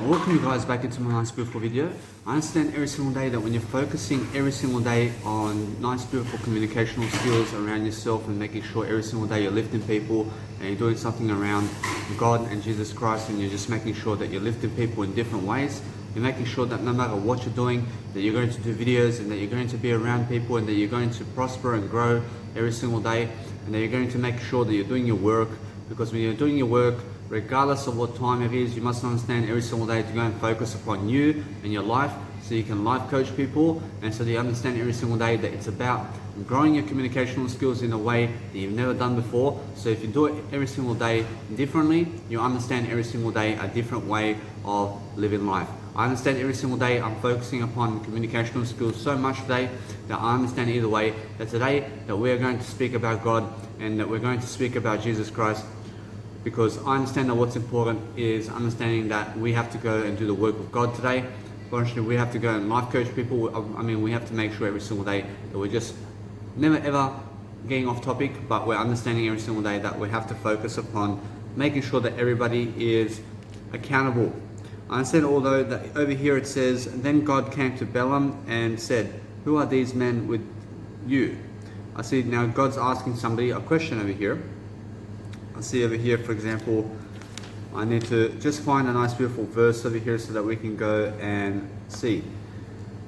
Welcome you guys back into my nice beautiful video. I understand every single day that when you're focusing every single day on nice beautiful communicational skills around yourself and making sure every single day you're lifting people and you're doing something around God and Jesus Christ, and you're just making sure that you're lifting people in different ways. You're making sure that no matter what you're doing, that you're going to do videos and that you're going to be around people and that you're going to prosper and grow every single day, and that you're going to make sure that you're doing your work, because when you're doing your work, regardless of what time it is, you must understand every single day to go and focus upon you and your life, so you can life coach people, and so that you understand every single day that it's about growing your communicational skills in a way that you've never done before. So if you do it every single day differently, you understand every single day a different way of living life. I understand every single day I'm focusing upon communicational skills so much today that I understand either way that today that we are going to speak about God and that we're going to speak about Jesus Christ, because I understand that what's important is understanding that we have to go and do the work of God today. Eventually we have to go and life coach people. We have to make sure every single day that we're just never ever getting off topic, but we're understanding every single day that we have to focus upon making sure that everybody is accountable. I understand although that over here it says, then God came to Balaam and said, who are these men with you? I see now God's asking somebody a question over here. I see over here, for example, I need to just find a nice beautiful verse over here so that we can go and see.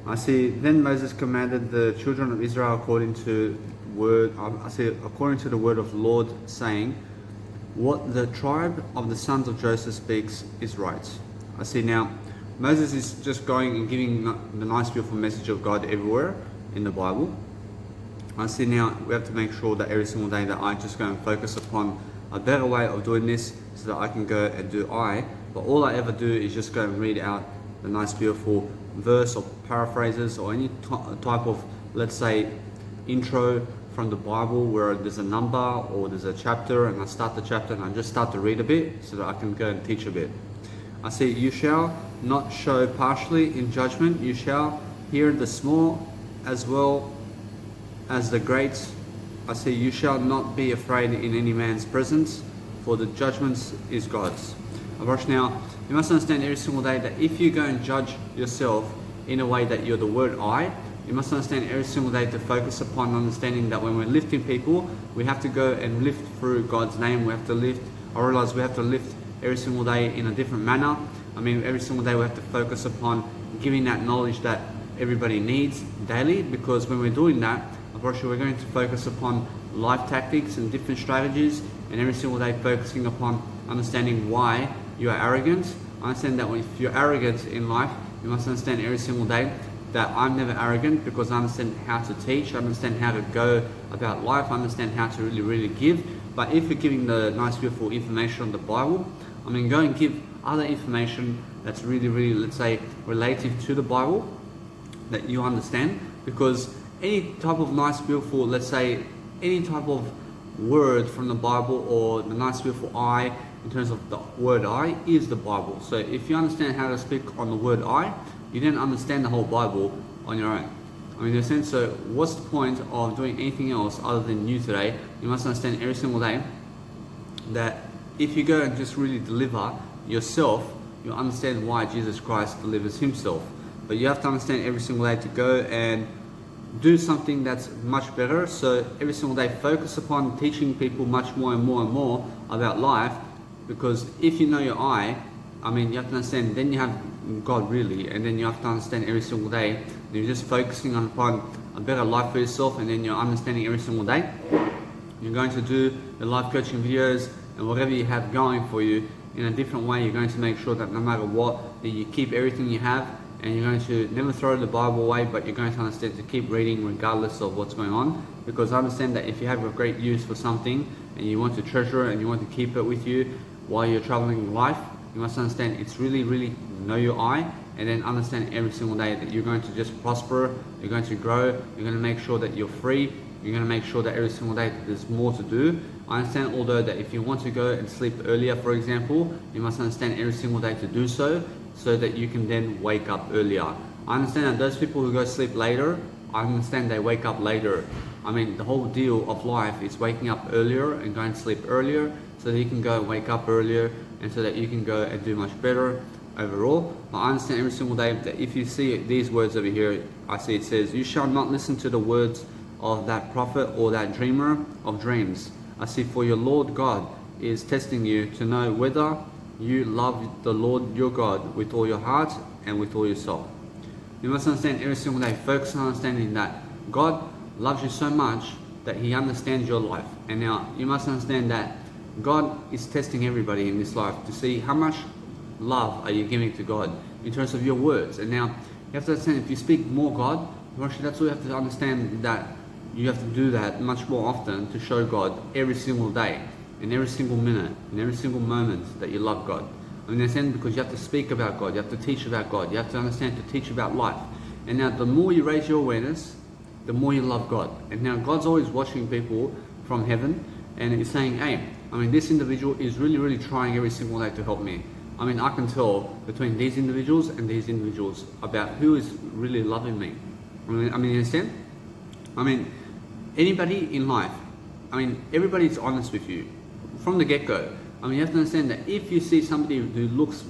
I see, then Moses commanded the children of Israel according to the word of the Lord, saying, what the tribe of the sons of Joseph speaks is right. I see now, Moses is just going and giving the nice beautiful message of God everywhere in the Bible. I see now, we have to make sure that every single day that I just go and focus upon a better way of doing this so that I can go and do but all I ever do is just go and read out the nice beautiful verse or paraphrases or any type of, let's say, intro from the Bible where there's a number or there's a chapter, and I start the chapter and I just start to read a bit so that I can go and teach a bit. I see, you shall not show partially in judgment, you shall hear the small as well as the great. I say, you shall not be afraid in any man's presence, for the judgment is God's. Now, you must understand every single day that if you go and judge yourself in a way that you're the word I, you must understand every single day to focus upon understanding that when we're lifting people, we have to go and lift through God's name. We have to lift, I realize we have to lift every single day in a different manner. Every single day we have to focus upon giving that knowledge that everybody needs daily, because when we're doing that, we're going to focus upon life tactics and different strategies, and every single day focusing upon understanding why you are arrogant. I understand that if you're arrogant in life, you must understand every single day that I'm never arrogant, because I understand how to teach, I understand how to go about life, I understand how to really give. But if you're giving the nice beautiful information on the Bible, go and give other information that's really, let's say, relative to the Bible that you understand, because any type of nice beautiful, let's say, any type of word from the Bible or the nice beautiful I, in terms of the word I, is the Bible. So if you understand how to speak on the word I, you then understand the whole Bible on your own. In a sense, so what's the point of doing anything else other than you today? You must understand every single day that if you go and just really deliver yourself, you understand why Jesus Christ delivers himself. But you have to understand every single day to go and do something that's much better. So every single day focus upon teaching people much more and more about life, because if you know your I, you have to understand, then you have God really, and then you have to understand every single day, you're just focusing upon a better life for yourself, and then you're understanding every single day. You're going to do the life coaching videos and whatever you have going for you in a different way. You're going to make sure that no matter what, that you keep everything you have, and you're going to never throw the Bible away, but you're going to understand to keep reading regardless of what's going on. Because I understand that if you have a great use for something and you want to treasure it and you want to keep it with you while you're traveling in life, you must understand it's really know your I, and then understand every single day that you're going to just prosper, you're going to grow, you're going to make sure that you're free, you're going to make sure that every single day there's more to do. I understand although that if you want to go and sleep earlier, for example, you must understand every single day to do so that you can then wake up earlier. I understand that those people who go sleep later, I understand they wake up later. The whole deal of life is waking up earlier and going to sleep earlier so that you can go and wake up earlier, and so that you can go and do much better. overall. But I understand every single day that if you see these words over here, I see it says, "You shall not listen to the words of that prophet or that dreamer of dreams. I see, for your Lord God is testing you to know whether you love the Lord your God with all your heart and with all your soul." You must understand every single day, focus on understanding that God loves you so much that He understands your life. And now you must understand that God is testing everybody in this life to see how much love are you giving to God in terms of your words. And now you have to understand, if you speak more God, that's all you have to understand, that you have to do that much more often to show God every single day, in every single minute, in every single moment that you love God. I mean, understand, because you have to speak about God, you have to teach about God, you have to understand to teach about life. And now the more you raise your awareness, the more you love God. And now God's always watching people from heaven, and He's saying, hey, I mean, this individual is really, really trying every single day to help me. I mean, I can tell between these individuals and these individuals about who is really loving me. I mean, you understand? I mean, anybody in life, I mean, everybody's honest with you from the get-go. I mean, you have to understand that if you see somebody who looks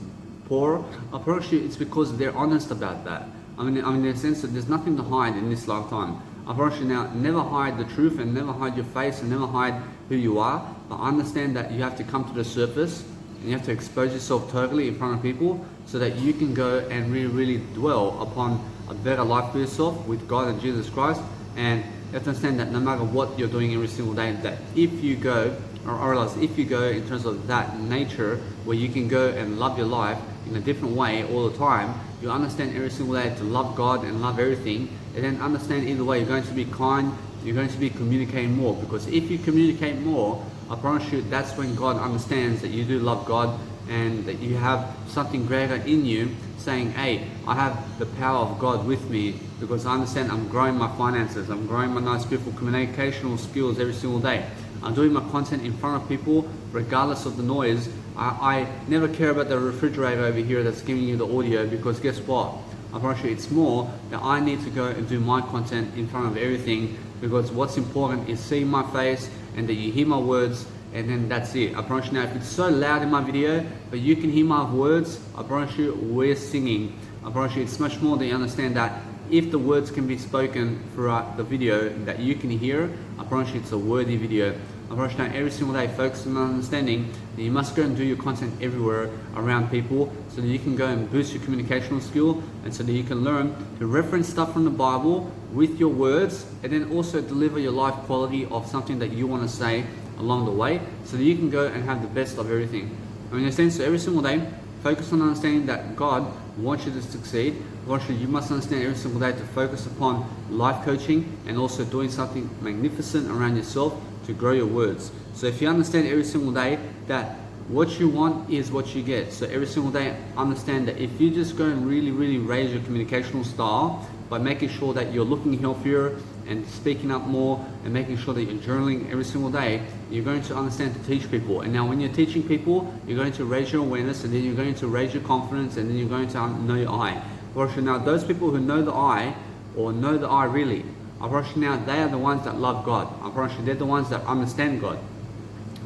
poor, I promise you it's because they're honest about that. I mean, in the sense that there's nothing to hide in this lifetime. I promise you now, never hide the truth and never hide your face and never hide who you are. But understand that you have to come to the surface and you have to expose yourself totally in front of people so that you can go and really, really dwell upon a better life for yourself with God and Jesus Christ. And you have to understand that no matter what you're doing every single day, that if you go, or else if you go in terms of that nature where you can go and love your life in a different way all the time, you understand every single day to love God and love everything, and then understand either way you're going to be kind, you're going to be communicating more, because if you communicate more, I promise you that's when God understands that you do love God and that you have something greater in you saying, hey, I have the power of God with me, because I understand I'm growing my finances, I'm growing my nice beautiful communicational skills every single day. I'm doing my content in front of people regardless of the noise. I never care about the refrigerator over here that's giving you the audio, because guess what? I promise you it's more that I need to go and do my content in front of everything, because what's important is seeing my face and that you hear my words, and then that's it. I promise you now, if it's so loud in my video but you can hear my words, I promise you we're singing. I promise you it's much more that you understand that if the words can be spoken throughout the video that you can hear, I promise you it's a worthy video. I promise you now, every single day focus on understanding that you must go and do your content everywhere around people so that you can go and boost your communicational skill, and so that you can learn to reference stuff from the Bible with your words, and then also deliver your life quality of something that you want to say along the way, so that you can go and have the best of everything. I mean, in a sense, so every single day focus on understanding that God wants you to succeed. You must understand every single day to focus upon life coaching and also doing something magnificent around yourself to grow your words. So if you understand every single day that what you want is what you get, so every single day understand that if you just go and really, really raise your communicational style by making sure that you're looking healthier and speaking up more and making sure that you're journaling every single day, you're going to understand to teach people. And now when you're teaching people, you're going to raise your awareness, and then you're going to raise your confidence, and then you're going to know your I. Now those people who know the I, or know the I really, I promise you now, they are the ones that love God. I promise you they're the ones that understand God.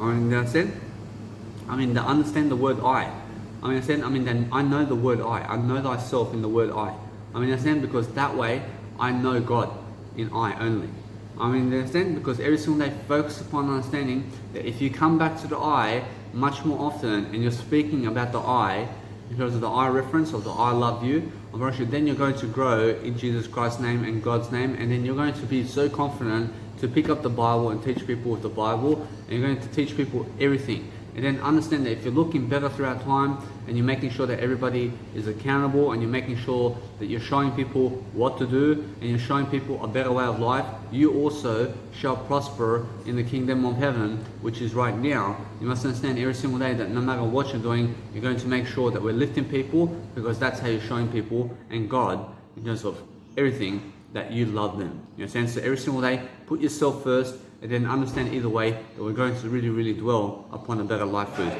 I mean, that's it. I mean, they understand the word I. I mean, then I know the word I know thyself in the word I. I mean, understand, because that way I know God in I only. I mean, understand, because every single day focus upon understanding that if you come back to the I much more often and you're speaking about the I, in terms of the I reference of the I love you, I promise you then you're going to grow in Jesus Christ's name and God's name, and then you're going to be so confident to pick up the Bible and teach people with the Bible, and you're going to teach people everything. And then understand that if you're looking better throughout time and you're making sure that everybody is accountable, and you're making sure that you're showing people what to do and you're showing people a better way of life, you also shall prosper in the kingdom of heaven, which is right now. You must understand every single day that no matter what you're doing, you're going to make sure that we're lifting people, because that's how you're showing people and God in terms of everything that you love them. You understand? So every single day, put yourself first, and then understand either way that we're going to really, really dwell upon a better life for you.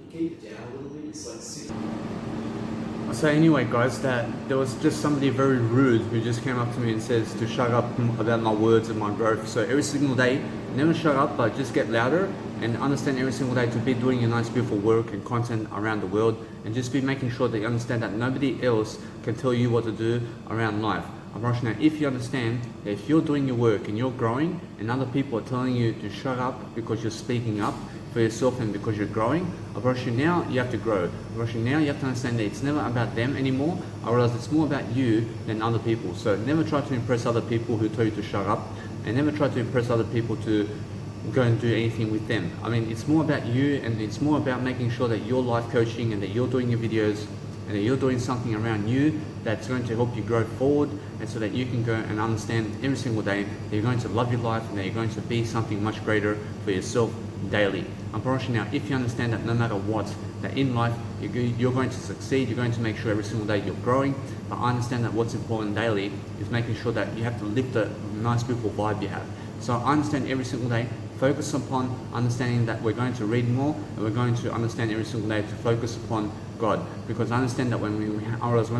Keep it down a little bit. It's like sitting. So anyway, guys, that there was just somebody very rude who just came up to me and says to shut up about my words and my growth. So every single day, never shut up, but just get louder and understand every single day to be doing your nice beautiful work and content around the world, and just be making sure that you understand that nobody else can tell you what to do around life. I promise you now, if you understand that if you're doing your work and you're growing and other people are telling you to shut up because you're speaking up for yourself and because you're growing, I promise you now you have to grow. I promise you now you have to understand that it's never about them anymore. I realize it's more about you than other people. So never try to impress other people who tell you to shut up, and never try to impress other people to go and do anything with them. I mean, it's more about you, and it's more about making sure that you're life coaching and that you're doing your videos and that you're doing something around you that's going to help you grow forward, and so that you can go and understand every single day that you're going to love your life and that you're going to be something much greater for yourself daily. I promise you now, if you understand that no matter what, that in life you're going to succeed, you're going to make sure every single day you're growing, but I understand that what's important daily is making sure that you have to lift the nice beautiful vibe you have. So I understand every single day, focus upon understanding that we're going to read more, and we're going to understand every single day to focus upon God, because I understand that when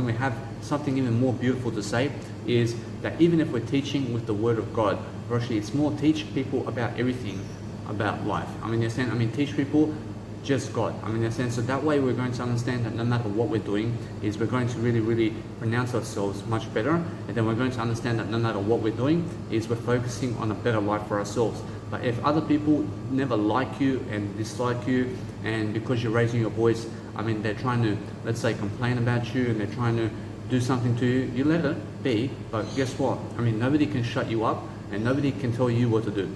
we have something even more beautiful to say, is that even if we're teaching with the Word of God, actually it's more teach people about everything about life. Teach people just God. So that way we're going to understand that no matter what we're doing, is we're going to really pronounce ourselves much better, and then we're going to understand that no matter what we're doing, is we're focusing on a better life for ourselves. But if other people never like you and dislike you, and because you're raising your voice, they're trying to, let's say, complain about you, and they're trying to do something to you, you let it be. But guess what? Nobody can shut you up, and nobody can tell you what to do.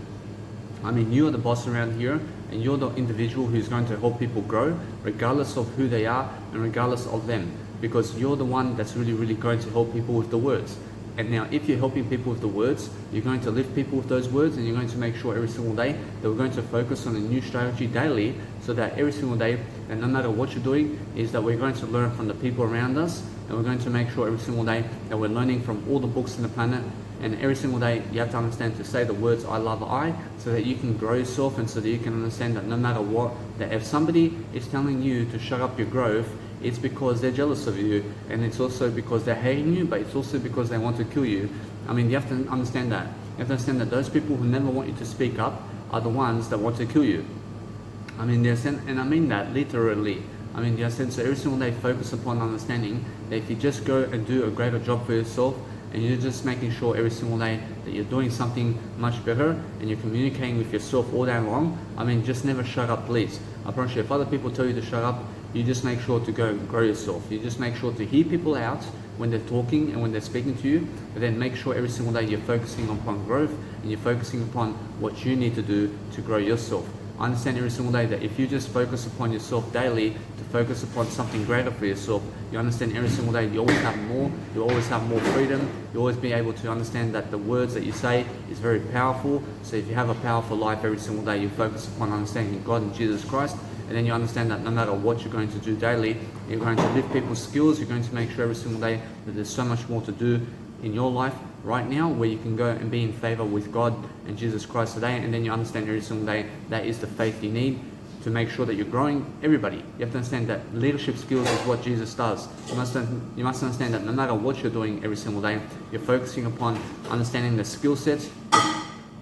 You're the boss around here, and you're the individual who's going to help people grow, regardless of who they are and regardless of them, because you're the one that's really going to help people with the words. And now, if you're helping people with the words, you're going to lift people with those words, and you're going to make sure every single day that we're going to focus on a new strategy daily, so that every single day, and no matter what you're doing, is that we're going to learn from the people around us, and we're going to make sure every single day that we're learning from all the books on the planet. And every single day you have to understand to say the words I love I, so that you can grow yourself, and so that you can understand that no matter what, that if somebody is telling you to shut up your growth, it's because they're jealous of you, and it's also because they're hating you, but it's also because they want to kill you. You have to understand that. You have to understand that those people who never want you to speak up are the ones that want to kill you. And I mean that literally. So every single day focus upon understanding that if you just go and do a greater job for yourself, and you're just making sure every single day that you're doing something much better, and you're communicating with yourself all day long, just never shut up, please. I promise you, if other people tell you to shut up, you just make sure to go and grow yourself. You just make sure to hear people out when they're talking and when they're speaking to you, but then make sure every single day you're focusing upon growth, and you're focusing upon what you need to do to grow yourself. I understand every single day that if you just focus upon yourself daily, to focus upon something greater for yourself, you understand every single day you always have more, you always have more freedom, you always be able to understand that the words that you say is very powerful. So if you have a powerful life every single day, you focus upon understanding God and Jesus Christ, and then you understand that no matter what you're going to do daily, you're going to lift people's skills, you're going to make sure every single day that there's so much more to do in your life right now, where you can go and be in favor with God and Jesus Christ today. And then you understand every single day that is the faith you need to make sure that you're growing everybody. You have to understand that leadership skills is what Jesus does. You must understand that no matter what you're doing every single day, you're focusing upon understanding the skill sets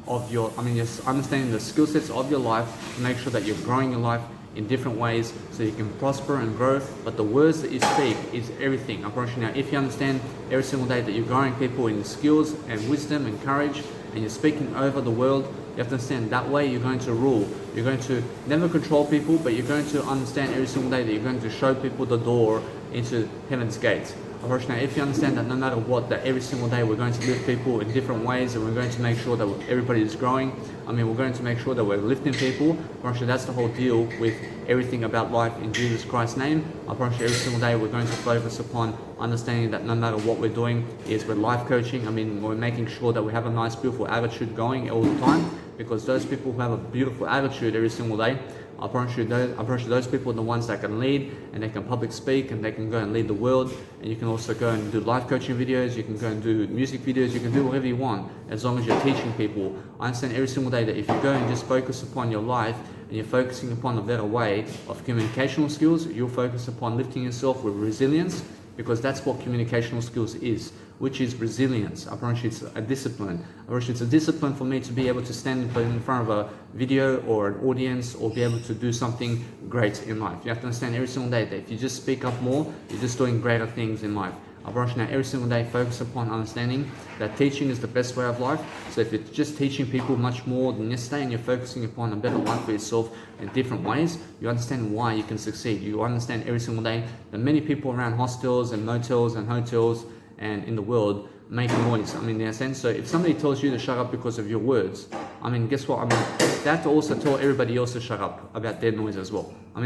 of your, understanding the skill sets of your life to make sure that you're growing your life in different ways, so you can prosper and grow. But the words that you speak is everything. I promise you now, if you understand every single day that you're growing people in skills and wisdom and courage, and you're speaking over the world, you have to understand that way you're going to rule. You're going to never control people, but you're going to understand every single day that you're going to show people the door into heaven's gates. Now, if you understand that no matter what, that every single day we're going to lift people in different ways, and we're going to make sure that everybody is growing. We're going to make sure that we're lifting people. That's the whole deal with everything about life in Jesus Christ's name. I promise you, every single day we're going to focus upon understanding that no matter what we're doing, is we're life coaching. We're making sure that we have a nice, beautiful attitude going all the time, because those people who have a beautiful attitude every single day, I promise you those people are the ones that can lead, and they can public speak, and they can go and lead the world. And you can also go and do life coaching videos, you can go and do music videos, you can do whatever you want, as long as you're teaching people. I understand every single day that if you go and just focus upon your life, and you're focusing upon a better way of communicational skills, you'll focus upon lifting yourself with resilience, because that's what communicational skills is. which is resilience. I promise you it's a discipline. I promise you it's a discipline for me to be able to stand in front of a video or an audience or be able to do something great in life. You have to understand every single day that if you just speak up more, you're just doing greater things in life. I promise you now, every single day, focus upon understanding that teaching is the best way of life. So if you're just teaching people much more than yesterday and you're focusing upon a better life for yourself in different ways, you understand why you can succeed. You understand every single day that many people around hostels and motels and hotels and in the world make noise. I mean, in a sense, so if somebody tells you to shut up because of your words, I mean, guess what? I mean, they have to also tell everybody else to shut up about their noise as well. I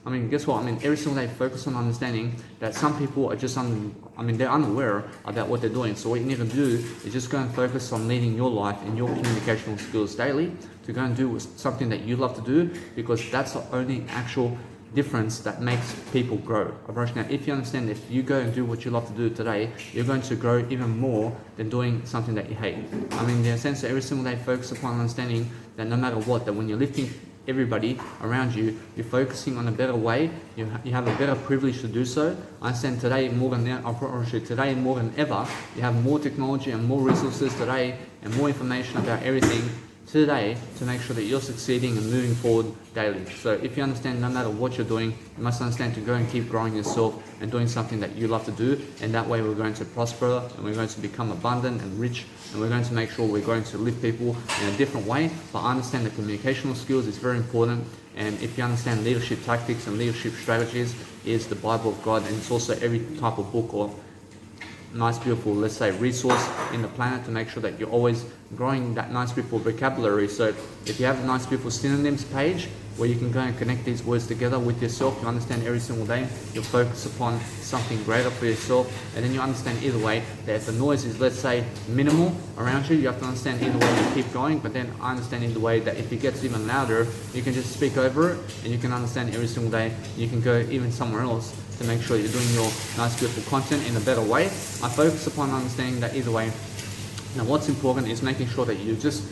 mean, guess what? I mean, every single day, focus on understanding that some people are just, they're unaware about what they're doing. So what you need to do is just go and focus on leading your life and your communicational skills daily to go and do something that you love to do, because that's the only actual difference that makes people grow. Now, if you understand, if you go and do what you love to do today, you're going to grow even more than doing something that you hate. I mean, in a sense, every single day, focus upon understanding that no matter what, that when you're lifting everybody around you, you're focusing on a better way. You have a better privilege to do so. I understand today more than ever, you have more technology and more resources today and more information about everything today to make sure that you're succeeding and moving forward daily. So if you understand, no matter what you're doing, you must understand to go and keep growing yourself and doing something that you love to do, and that way we're going to prosper and we're going to become abundant and rich, and we're going to make sure we're going to lift people in a different way. But I understand that communicational skills is very important, and if you understand leadership tactics and leadership strategies is the Bible of God, and it's also every type of book or nice beautiful, let's say, resource in the planet to make sure that you're always growing that nice beautiful vocabulary. So if you have a nice beautiful synonyms page where you can go and connect these words together with yourself, you understand every single day, you'll focus upon something greater for yourself, and then you understand either way that if the noise is, let's say, minimal around you, you have to understand either way you keep going. But then I understand either way that if it gets even louder, you can just speak over it, and you can understand every single day you can go even somewhere else to make sure you're doing your nice beautiful content in a better way. I focus upon understanding that either way. Now what's important is making sure that you're just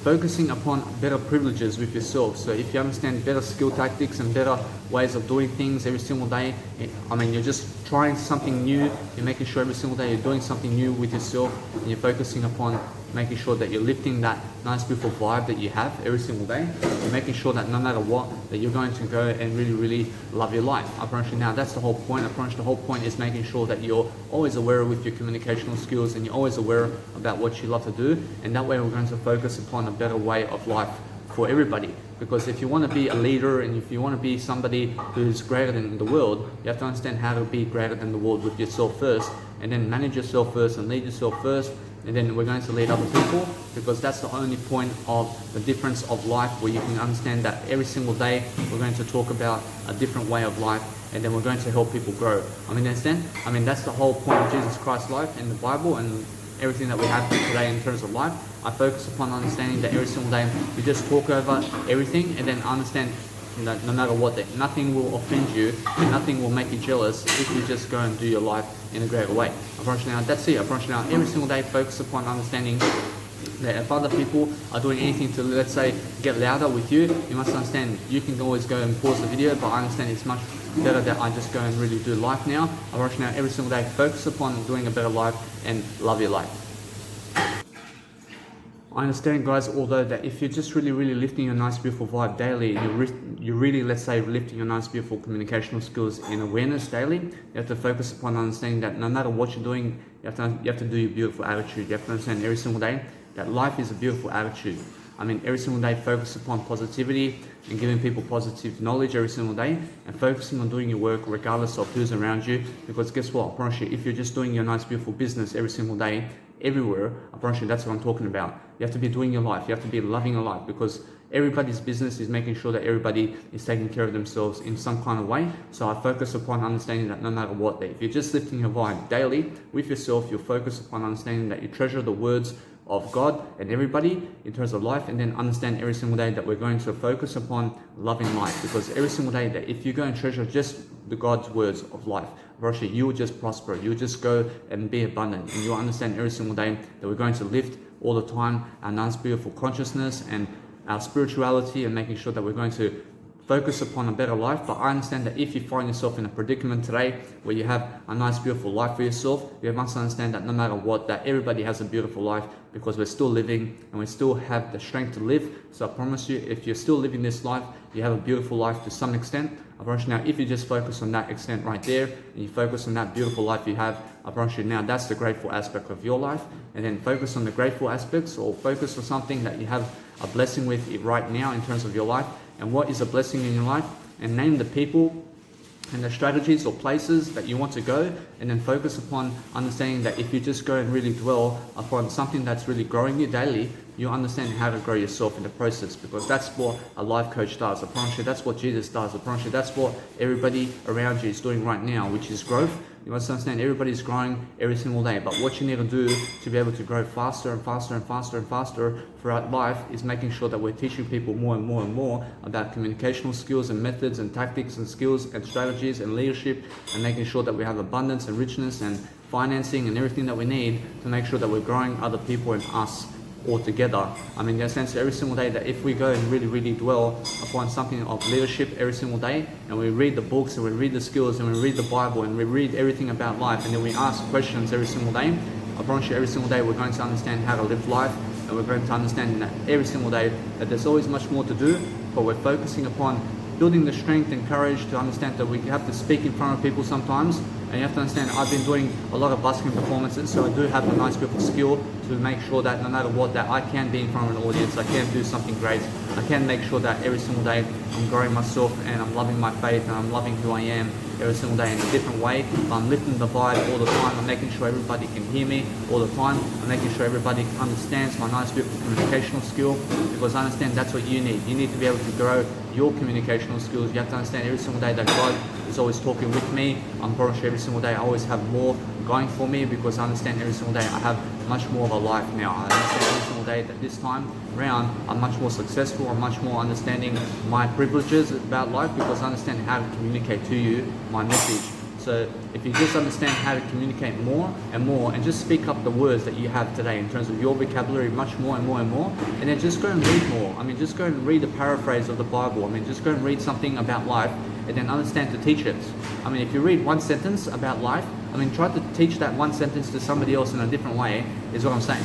focusing upon better privileges with yourself. So if you understand better skill tactics and better ways of doing things every single day, you're just trying something new, you're making sure every single day you're doing something new with yourself, and you're focusing upon making sure that you're lifting that nice beautiful vibe that you have every single day. You're making sure that no matter what, that you're going to go and really, really love your life. I promise you now, that's the whole point. I promise you the whole point is making sure that you're always aware with your communicational skills and you're always aware about what you love to do. And that way we're going to focus upon a better way of life for everybody. Because if you want to be a leader and if you want to be somebody who's greater than the world, you have to understand how to be greater than the world with yourself first, and then manage yourself first and lead yourself first, and then we're going to lead other people, because that's the only point of the difference of life, where you can understand that every single day we're going to talk about a different way of life, and then we're going to help people grow. Understand? That's the whole point of Jesus Christ's life in the Bible and everything that we have today in terms of life. I focus upon understanding that every single day you just talk over everything, and then understand that no matter what, that nothing will offend you and nothing will make you jealous if you just go and do your life in a greater way. I promise you now, that's it. I promise you now, every single day focus upon understanding that if other people are doing anything to, let's say, get louder with you, you must understand you can always go and pause the video, but I understand it's much better that I just go and really do life now. I promise you now, every single day focus upon doing a better life and love your life. I understand, guys, although that if you're just really, really lifting your nice, beautiful vibe daily, you're really, let's say, lifting your nice, beautiful communicational skills in awareness daily, you have to focus upon understanding that no matter what you're doing, you have to do your beautiful attitude. You have to understand every single day that life is a beautiful attitude. Every single day focus upon positivity and giving people positive knowledge every single day, and focusing on doing your work regardless of who's around you. Because guess what? I promise you, if you're just doing your nice, beautiful business every single day, everywhere, I promise you that's what I'm talking about. You have to be doing your life. You have to be loving your life, because everybody's business is making sure that everybody is taking care of themselves in some kind of way. So I focus upon understanding that no matter what, if you're just lifting your vibe daily with yourself, you'll focus upon understanding that you treasure the words of God and everybody in terms of life, and then understand every single day that we're going to focus upon loving life. Because every single day that if you go and treasure just the God's words of life, you will just prosper, you'll just go and be abundant, and you'll understand every single day that we're going to lift all the time our nice beautiful consciousness and our spirituality, and making sure that we're going to focus upon a better life. But I understand that if you find yourself in a predicament today where you have a nice, beautiful life for yourself, you must understand that no matter what, that everybody has a beautiful life because we're still living and we still have the strength to live. So I promise you, if you're still living this life, you have a beautiful life to some extent. I promise you now, if you just focus on that extent right there and you focus on that beautiful life you have, I promise you now that's the grateful aspect of your life. And then focus on the grateful aspects, or focus on something that you have a blessing with it right now in terms of your life. And what is a blessing in your life? And name the people and the strategies or places that you want to go, and then focus upon understanding that if you just go and really dwell upon something that's really growing you daily, you understand how to grow yourself in the process, because that's what a life coach does. I promise you that's what Jesus does. I promise you that's what everybody around you is doing right now, which is growth. You must understand everybody's growing every single day, but what you need to do to be able to grow faster and faster and faster and faster throughout life is making sure that we're teaching people more and more and more about communicational skills and methods and tactics and skills and strategies and leadership, and making sure that we have abundance and richness and financing and everything that we need to make sure that we're growing other people and us all together. I mean, in a sense, every single day that if we go and really dwell upon something of leadership every single day, and we read the books and we read the skills and we read the Bible and we read everything about life, and then we ask questions every single day, I promise you every single day we're going to understand how to live life, and we're going to understand that every single day that there's always much more to do, but we're focusing upon building the strength and courage to understand that we have to speak in front of people sometimes. And you have to understand, I've been doing a lot of busking performances, so I do have a nice beautiful skill to make sure that no matter what, that I can be in front of an audience, I can do something great. I can make sure that every single day I'm growing myself and I'm loving my faith and I'm loving who I am every single day in a different way. I'm lifting the vibe all the time. I'm making sure everybody can hear me all the time. I'm making sure everybody understands my nice beautiful communicational skill, because I understand that's what you need. You need to be able to grow your communicational skills. You have to understand every single day that God is always talking with me. I'm pretty sure every single day I always have more going for me, because I understand every single day I have much more of a life now. I understand every single day that this time around I'm much more successful. I'm much more understanding my privileges about life, because I understand how to communicate to you my message. So if you just understand how to communicate more and just speak up the words that you have today in terms of your vocabulary much more and more and more, and then just go and read more. I mean, just go and read a paraphrase of the Bible. I mean, just go and read something about life and then understand to teach it. I mean, if you read one sentence about life, I mean, try to teach that one sentence to somebody else in a different way, is what I'm saying.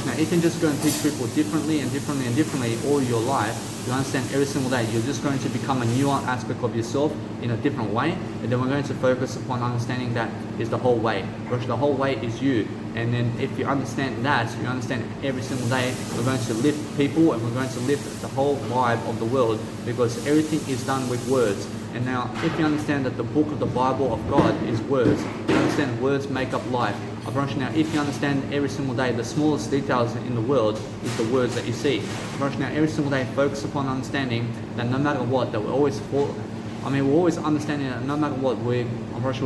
Now, you can just go and teach people differently and differently and differently all your life. You understand every single day you're just going to become a newer aspect of yourself in a different way, and then we're going to focus upon understanding that is the whole way. The whole way is you. And then if you understand that, you understand every single day we're going to lift people and we're going to lift the whole vibe of the world, because everything is done with words. And now if you understand that the book of the Bible of God is words, you understand words make up life. I promise you now, if you understand every single day the smallest details in the world is the words that you see. I promise you now, every single day focus upon understanding that no matter what, that we're always we're always understanding that no matter what, we're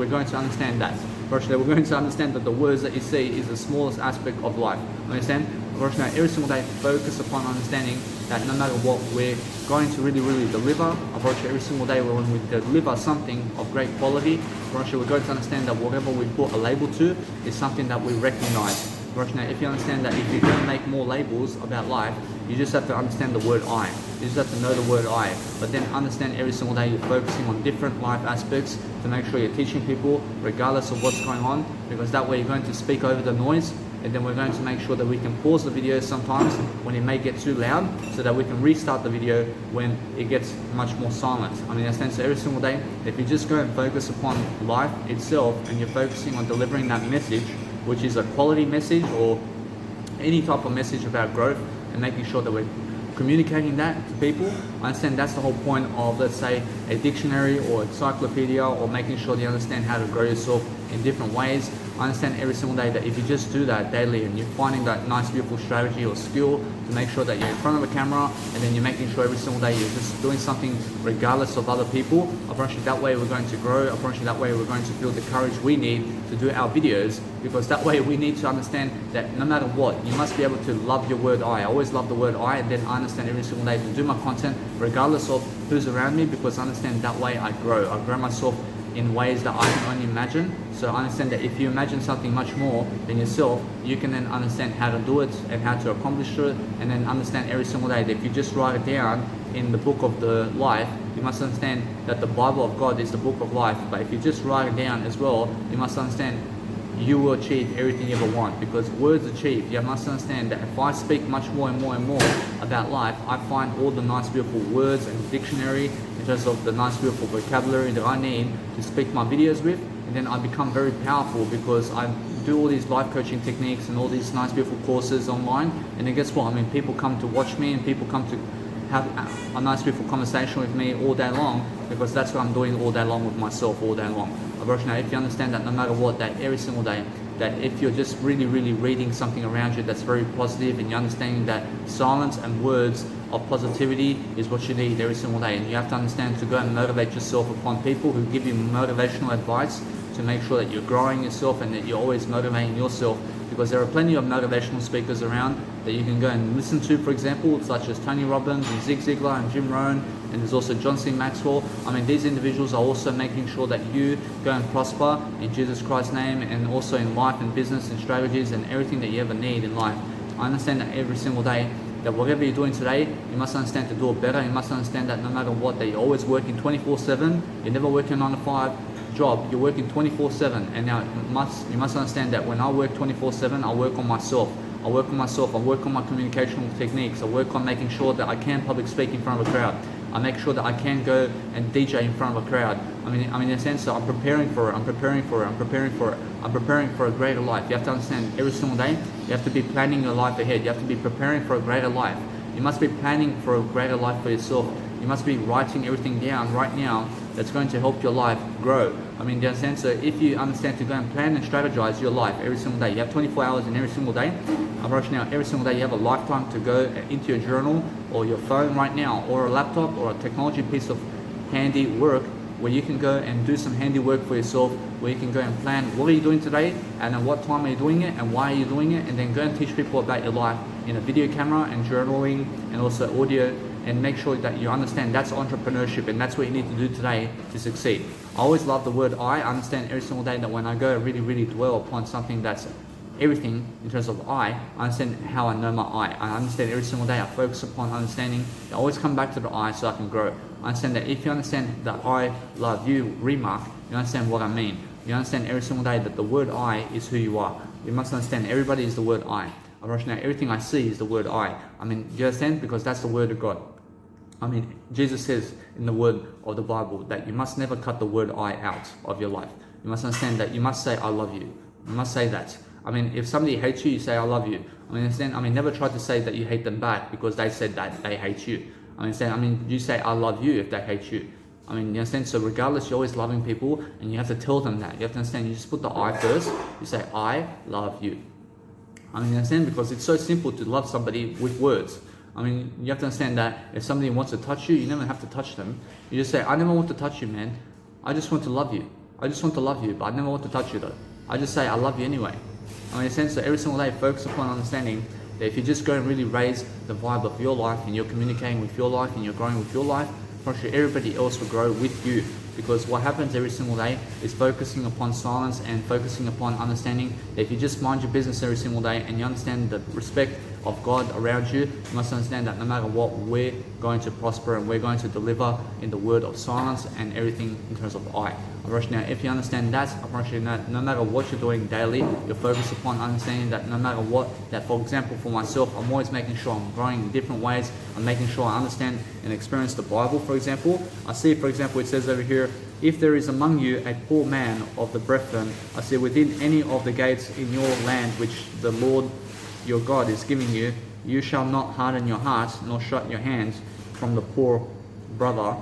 going to understand that. We're going to understand that the words that you see is the smallest aspect of life. Understand? Now, every single day focus upon understanding that no matter what, we're going to really deliver. Every single day when we deliver something of great quality, we're going to understand that whatever we put a label to is something that we recognize. Now, if you understand that if you're going to make more labels about life, you just have to understand the word I. You just have to know the word I. But then understand every single day you're focusing on different life aspects to make sure you're teaching people regardless of what's going on, because that way you're going to speak over the noise. And then we're going to make sure that we can pause the video sometimes when it may get too loud, so that we can restart the video when it gets much more silent. I mean, that's so every single day, if you just go and focus upon life itself and you're focusing on delivering that message, which is a quality message or any type of message about growth, and making sure that we're communicating that to people, I understand that's the whole point of, let's say, a dictionary or encyclopedia, or making sure that you understand how to grow yourself in different ways. I understand every single day that if you just do that daily and you're finding that nice beautiful strategy or skill to make sure that you're in front of a camera, and then you're making sure every single day you're just doing something regardless of other people, I promise you that way we're going to grow. I promise you that way we're going to feel the courage we need to do our videos, because that way we need to understand that no matter what, you must be able to love your word I. I always love the word I, and then I understand every single day to do my content regardless of who's around me, because I understand that way I grow. I grow myself in ways that I can only imagine. So I understand that if you imagine something much more than yourself, you can then understand how to do it and how to accomplish it, and then understand every single day that if you just write it down in the book of the life, you must understand that the Bible of God is the book of life. But if you just write it down as well, you must understand you will achieve everything you ever want, because words achieve. You must understand that if I speak much more and more and more about life, I find all the nice beautiful words and dictionary in terms of the nice beautiful vocabulary that I need to speak my videos with, and then I become very powerful because I do all these life coaching techniques and all these nice beautiful courses online. And then guess what? I mean, people come to watch me and people come to have a nice beautiful conversation with me all day long, because that's what I'm doing all day long with myself all day long. Now, if you understand that no matter what, that every single day, that if you're just really reading something around you that's very positive, and you're understanding that silence and words of positivity is what you need every single day, and you have to understand to go and motivate yourself upon people who give you motivational advice to make sure that you're growing yourself and that you're always motivating yourself, because there are plenty of motivational speakers around that you can go and listen to, for example, such as Tony Robbins and Zig Ziglar and Jim Rohn, and there's also John C. Maxwell. I mean, these individuals are also making sure that you go and prosper in Jesus Christ's name, and also in life and business and strategies and everything that you ever need in life. I understand that every single day, that whatever you're doing today, you must understand to do it better. You must understand that no matter what, that you're always working 24/7. You're never working a 9-to-5 job, you're working 24/7. And now you must understand that when I work 24/7, I work on myself. I work on my communicational techniques. I work on making sure that I can public speak in front of a crowd. I make sure that I can go and DJ in front of a crowd. I mean, in a sense, so I'm preparing for it. I'm preparing for a greater life. You have to understand every single day, you have to be planning your life ahead. You have to be preparing for a greater life. You must be planning for a greater life for yourself. You must be writing everything down right now that's going to help your life grow. I mean, do you understand? So if you understand to go and plan and strategize your life every single day, you have 24 hours in every single day. I'm rushing now every single day. You have a lifetime to go into your journal or your phone right now, or a laptop or a technology piece of handy work where you can go and do some handy work for yourself, where you can go and plan what are you doing today, and at what time are you doing it, and why are you doing it, and then go and teach people about your life in a video camera and journaling and also audio, and make sure that you understand that's entrepreneurship, and that's what you need to do today to succeed. I always love the word I understand every single day that when I go really dwell upon something that's everything in terms of I understand how I know my I understand every single day. I focus upon understanding. I always come back to the I so I can grow. I understand that if you understand that I love you remark, you understand what I mean. You understand every single day that the word I is who you are. You must understand everybody is the word I. I'm rushing out. Everything I see is the word I. I mean, do you understand? Because that's the word of God. I mean, Jesus says in the word of the Bible that you must never cut the word I out of your life. You must understand that you must say I love you. You must say that. I mean, if somebody hates you, you say I love you. I mean, never try to say that you hate them back because they said that they hate you. You say I love you if they hate you. I mean, you understand? So regardless, you're always loving people, and you have to tell them that. You have to understand, you just put the I first. You say, I love you. I mean, you understand? Because it's so simple to love somebody with words. I mean, you have to understand that if somebody wants to touch you, you never have to touch them. You just say, I never want to touch you, man. I just want to love you. I just want to love you, but I never want to touch you though. I just say, I love you anyway. I mean, in a sense, so every single day, focus upon understanding that if you just go and really raise the vibe of your life, and you're communicating with your life, and you're growing with your life, I'm sure everybody else will grow with you. Because what happens every single day is focusing upon silence and focusing upon understanding that if you just mind your business every single day and you understand the respect of God around you, you must understand that no matter what, we're going to prosper and we're going to deliver in the word of silence and everything in terms of I. Now, if you understand that, no matter what you're doing daily, you're focused upon understanding that no matter what, that for example, for myself, I'm always making sure I'm growing in different ways. I'm making sure I understand and experience the Bible, for example. I see, for example, it says over here, if there is among you a poor man of the brethren, I say within any of the gates in your land which the Lord your God is giving you, you shall not harden your hearts, nor shut your hands from the poor brother.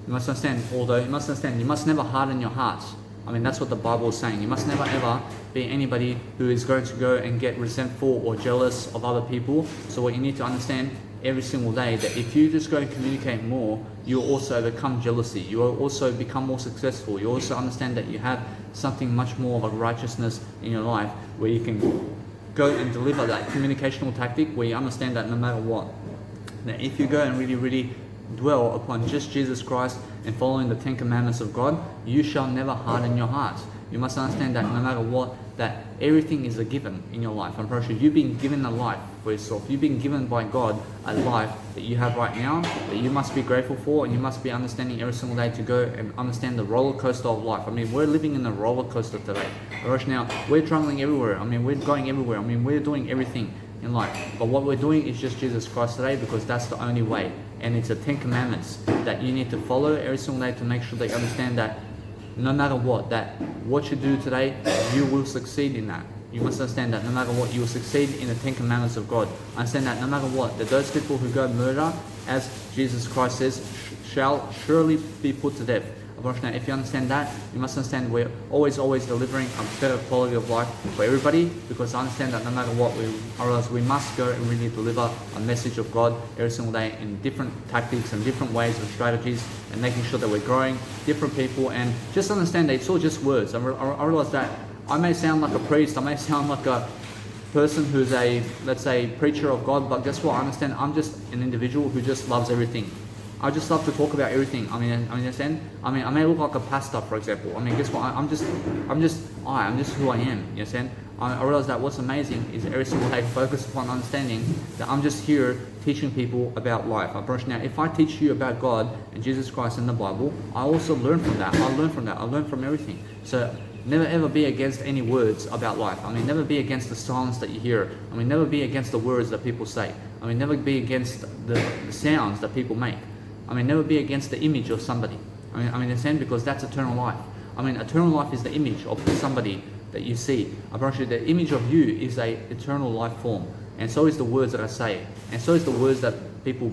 You must understand, you must never harden your hearts. I mean, that's what the Bible is saying. You must never ever be anybody who is going to go and get resentful or jealous of other people. So what you need to understand every single day, that if you just go and communicate more, you'll also overcome jealousy. You will also become more successful. You also understand that you have something much more of a righteousness in your life where you can go and deliver that communicational tactic where you understand that no matter what, now if you go and really dwell upon just Jesus Christ and following the 10 Commandments of God, you shall never harden your heart. You must understand that no matter what, that everything is a given in your life. I'm pretty sure you've been given a life for yourself. You've been given by God a life that you have right now, that you must be grateful for, and you must be understanding every single day to go and understand the roller coaster of life. I mean, we're living in a roller coaster today. Right now, we're traveling everywhere. I mean, we're going everywhere. I mean, we're doing everything in life. But what we're doing is just Jesus Christ today, because that's the only way. And it's the 10 Commandments that you need to follow every single day to make sure that you understand that no matter what you do today, you will succeed in that. You must understand that no matter what, you will succeed in the 10 Commandments of God. Understand that no matter what, that those people who go murder, as Jesus Christ says, shall surely be put to death. Now, if you understand that, you must understand we're always delivering a better quality of life for everybody, because I understand that no matter what, we must go and really deliver a message of God every single day in different tactics and different ways and strategies, and making sure that we're growing different people. And just understand that it's all just words. I realize that I may sound like a priest, I may sound like a person who's a, let's say, preacher of God, but guess what? I understand I'm just an individual who just loves everything. I just love to talk about everything. I mean, understand? I mean, I may look like a pastor, for example. I mean, guess what? I'm just who I am. You understand? I realize that what's amazing is every single day focus upon understanding that I'm just here teaching people about life. Now, if I teach you about God and Jesus Christ and the Bible, I also learn from that. I learn from everything. So never ever be against any words about life. I mean, never be against the sounds that you hear. I mean, never be against the words that people say. I mean, never be against the sounds that people make. I mean, never be against the image of somebody. I mean, understand, because that's eternal life. I mean, eternal life is the image of somebody that you see. I promise you, the image of you is a eternal life form, and so is the words that I say, and so is the words that people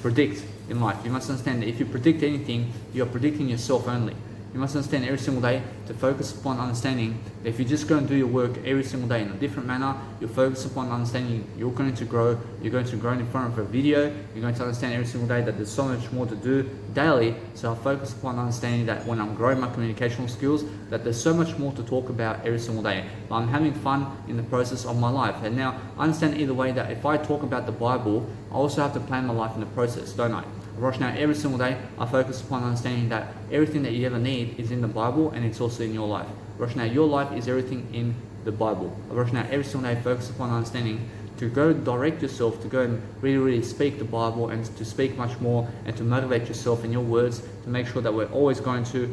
predict in life. You must understand that if you predict anything, you are predicting yourself only. You must understand every single day to focus upon understanding that if you just go and do your work every single day in a different manner, you'll focus upon understanding you're going to grow in front of a video, you're going to understand every single day that there's so much more to do daily. So I focus upon understanding that when I'm growing my communicational skills, that there's so much more to talk about every single day. But I'm having fun in the process of my life. And now I understand either way that if I talk about the Bible, I also have to plan my life in the process, don't I? Now, every single day, I focus upon understanding that everything that you ever need is in the Bible, and it's also in your life. Now, your life is everything in the Bible. Now, every single day, focus upon understanding to go direct yourself, to go and really speak the Bible, and to speak much more, and to motivate yourself in your words, to make sure that we're always going to,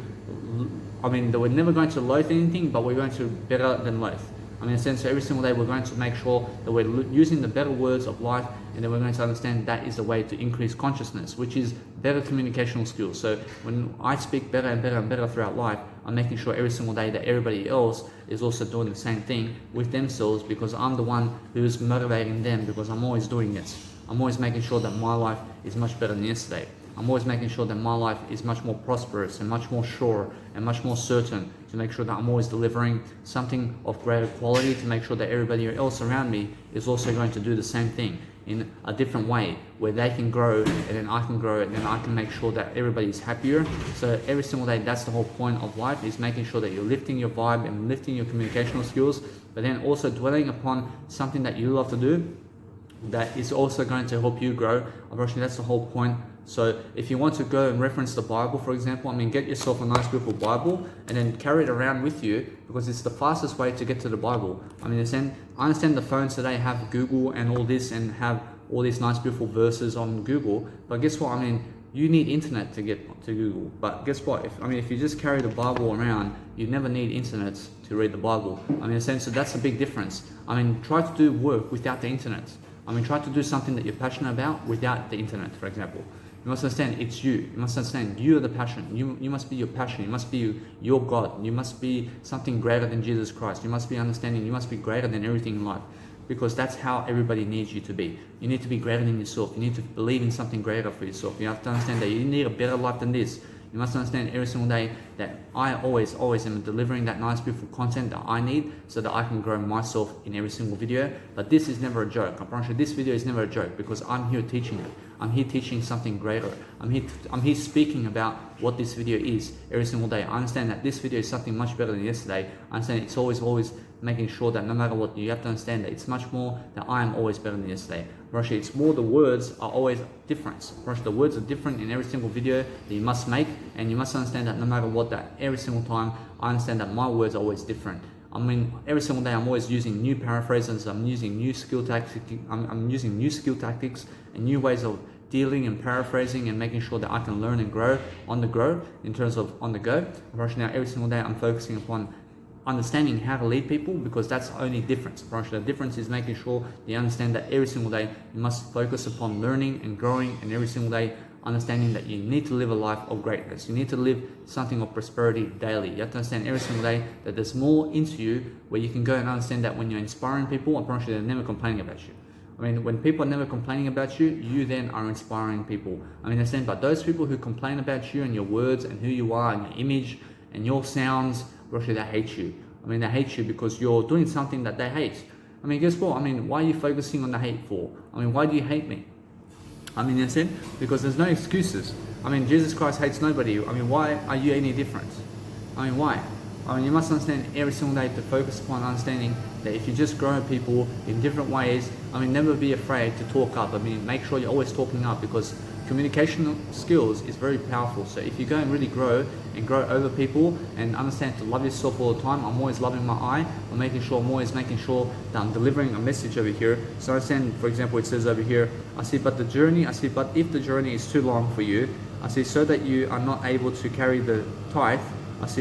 that we're never going to loathe anything, but we're going to better than loathe. In a sense, every single day we're going to make sure that we're using the better words of life, and then we're going to understand that is the way to increase consciousness, which is better communicational skills. So when I speak better and better and better throughout life, I'm making sure every single day that everybody else is also doing the same thing with themselves, because I'm the one who's motivating them, because I'm always doing this. I'm always making sure that my life is much better than yesterday. I'm always making sure that my life is much more prosperous and much more sure and much more certain, to make sure that I'm always delivering something of greater quality, to make sure that everybody else around me is also going to do the same thing in a different way, where they can grow and then I can grow and then I can make sure that everybody's happier. So every single day, that's the whole point of life, is making sure that you're lifting your vibe and lifting your communicational skills, but then also dwelling upon something that you love to do that is also going to help you grow. Unfortunately, that's the whole point. So if you want to go and reference the Bible, for example, get yourself a nice beautiful Bible and then carry it around with you, because it's the fastest way to get to the Bible. I understand the phones today have Google and all this, and have all these nice beautiful verses on Google, but guess what? You need internet to get to Google. But guess what? If you just carry the Bible around, you never need internet to read the Bible. In a sense, so that's a big difference. Try to do work without the internet. Try to do something that you're passionate about without the internet, for example. You must understand it's you. You must understand you are the passion. You must be your passion. You must be your God. You must be something greater than Jesus Christ. You must be understanding. You must be greater than everything in life, because that's how everybody needs you to be. You need to be greater than yourself. You need to believe in something greater for yourself. You have to understand that you need a better life than this. You must understand every single day that I always am delivering that nice, beautiful content that I need, so that I can grow myself in every single video. But this is never a joke. I promise you, this video is never a joke, because I'm here teaching it. I'm here teaching something greater. I'm here speaking about what this video is every single day. I understand that this video is something much better than yesterday. I understand it's always making sure that no matter what, you have to understand that it's much more that I am always better than yesterday. Actually, it's more the words are always different. The words are different in every single video that you must make, and you must understand that no matter what, that every single time I understand that my words are always different. I mean, every single day I'm always using new paraphrases. I'm using new skill tactics. I'm using new skill tactics and new ways of dealing and paraphrasing and making sure that I can learn and grow on the go in terms of on the go. Right now, every single day I'm focusing upon understanding how to lead people, because that's the only difference. The difference is making sure you understand that every single day you must focus upon learning and growing, and every single day understanding that you need to live a life of greatness. You need to live something of prosperity daily. You have to understand every single day that there's more into you, where you can go and understand that when you're inspiring people, I promise you they're never complaining about you. I mean, when people are never complaining about you, you then are inspiring people. I mean, understand, but those people who complain about you and your words and who you are and your image and your sounds, actually they hate you. I mean, they hate you because you're doing something that they hate. I mean, guess what? I mean, why are you focusing on the hate for? I mean, why do you hate me? I mean, that's it, because there's no excuses. I mean, Jesus Christ hates nobody. I mean, why are you any different? I mean, why? I mean, you must understand every single day to focus upon understanding that if you just grow people in different ways, I mean, never be afraid to talk up. I mean, make sure you're always talking up, because communication skills is very powerful. So if you go and really grow and grow over people and understand to love yourself all the time, I'm always loving my eye. I'm always making sure that I'm delivering a message over here. So I understand, for example, it says over here, but if the journey is too long for you, so that you are not able to carry the tithe,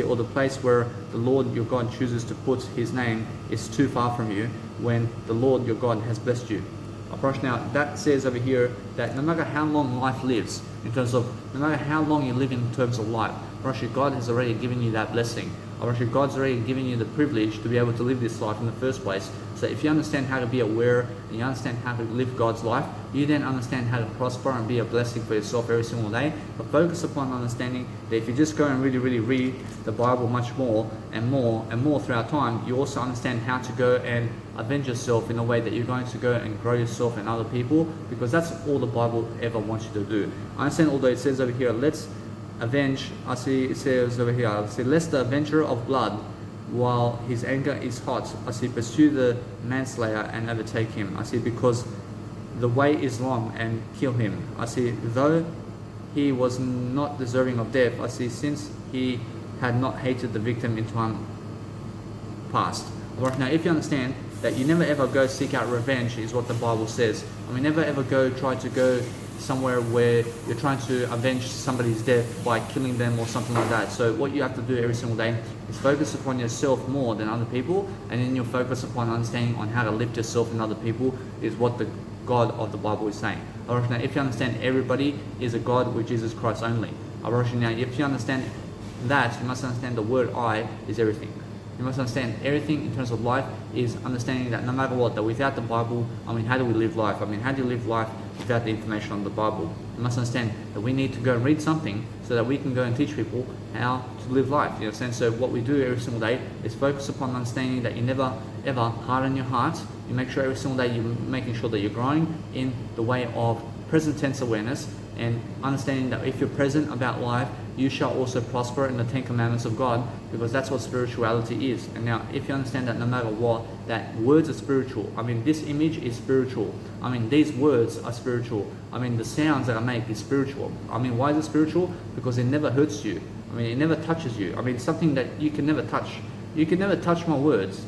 or the place where the Lord your God chooses to put his name is too far from you, when the Lord your God has blessed you. Now, that says over here that no matter how long life lives, in terms of no matter how long you live in terms of life, God has already given you that blessing. God's already given you the privilege to be able to live this life in the first place. So if you understand how to be aware and you understand how to live God's life, you then understand how to prosper and be a blessing for yourself every single day. But focus upon understanding that if you just go and really read the Bible much more and more throughout time, you also understand how to go and avenge yourself in a way that you're going to go and grow yourself and other people, because that's all the Bible ever wants you to do. I understand, although it says over here, let's avenge, it says over here, lest the avenger of blood, while his anger is hot, pursue the manslayer and overtake him. Because the way is long, and kill him. Though he was not deserving of death, since he had not hated the victim in time past. Right now, if you understand that you never ever go seek out revenge, is what the Bible says. Never ever try to go somewhere where you're trying to avenge somebody's death by killing them or something like that. So what you have to do every single day is focus upon yourself more than other people, and then you'll focus upon understanding on how to lift yourself and other people, is what the God of the Bible is saying. Now, if you understand everybody is a God with Jesus Christ only. Now, if you understand that, you must understand the word I is everything. You must understand everything in terms of life is understanding that no matter what, that without the Bible, how do we live life? How do you live life without the information on the Bible? You must understand that we need to go and read something so that we can go and teach people how to live life. You understand? So what we do every single day is focus upon understanding that you never ever harden your heart. You make sure every single day you're making sure that you're growing in the way of present tense awareness, and understanding that if you're present about life, you shall also prosper in the 10 commandments of God, because that's what spirituality is. And now, if you understand that no matter what, that words are spiritual. This image is spiritual. These words are spiritual. The sounds that I make is spiritual. Why is it spiritual? Because it never hurts you. It never touches you. Something that you can never touch. You can never touch my words,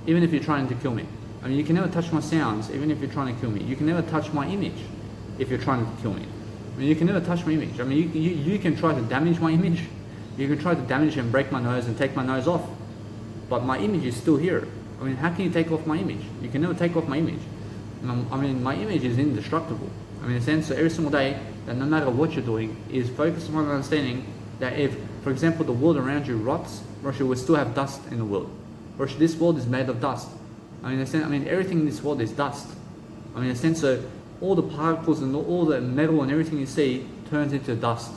even if you're trying to kill me. You can never touch my sounds, even if you're trying to kill me. You can never touch my image if you're trying to kill me. You can never touch my image. You can try to damage my image. You can try to damage and break my nose and take my nose off. But my image is still here. How can you take off my image? You can never take off my image. My image is indestructible. In a sense, so every single day, that no matter what you're doing, is focus on understanding that if, for example, the world around you rots, Russia will still have dust in the world. Russia, this world is made of dust. Everything in this world is dust. In a sense, so all the particles and all the metal and everything you see turns into dust.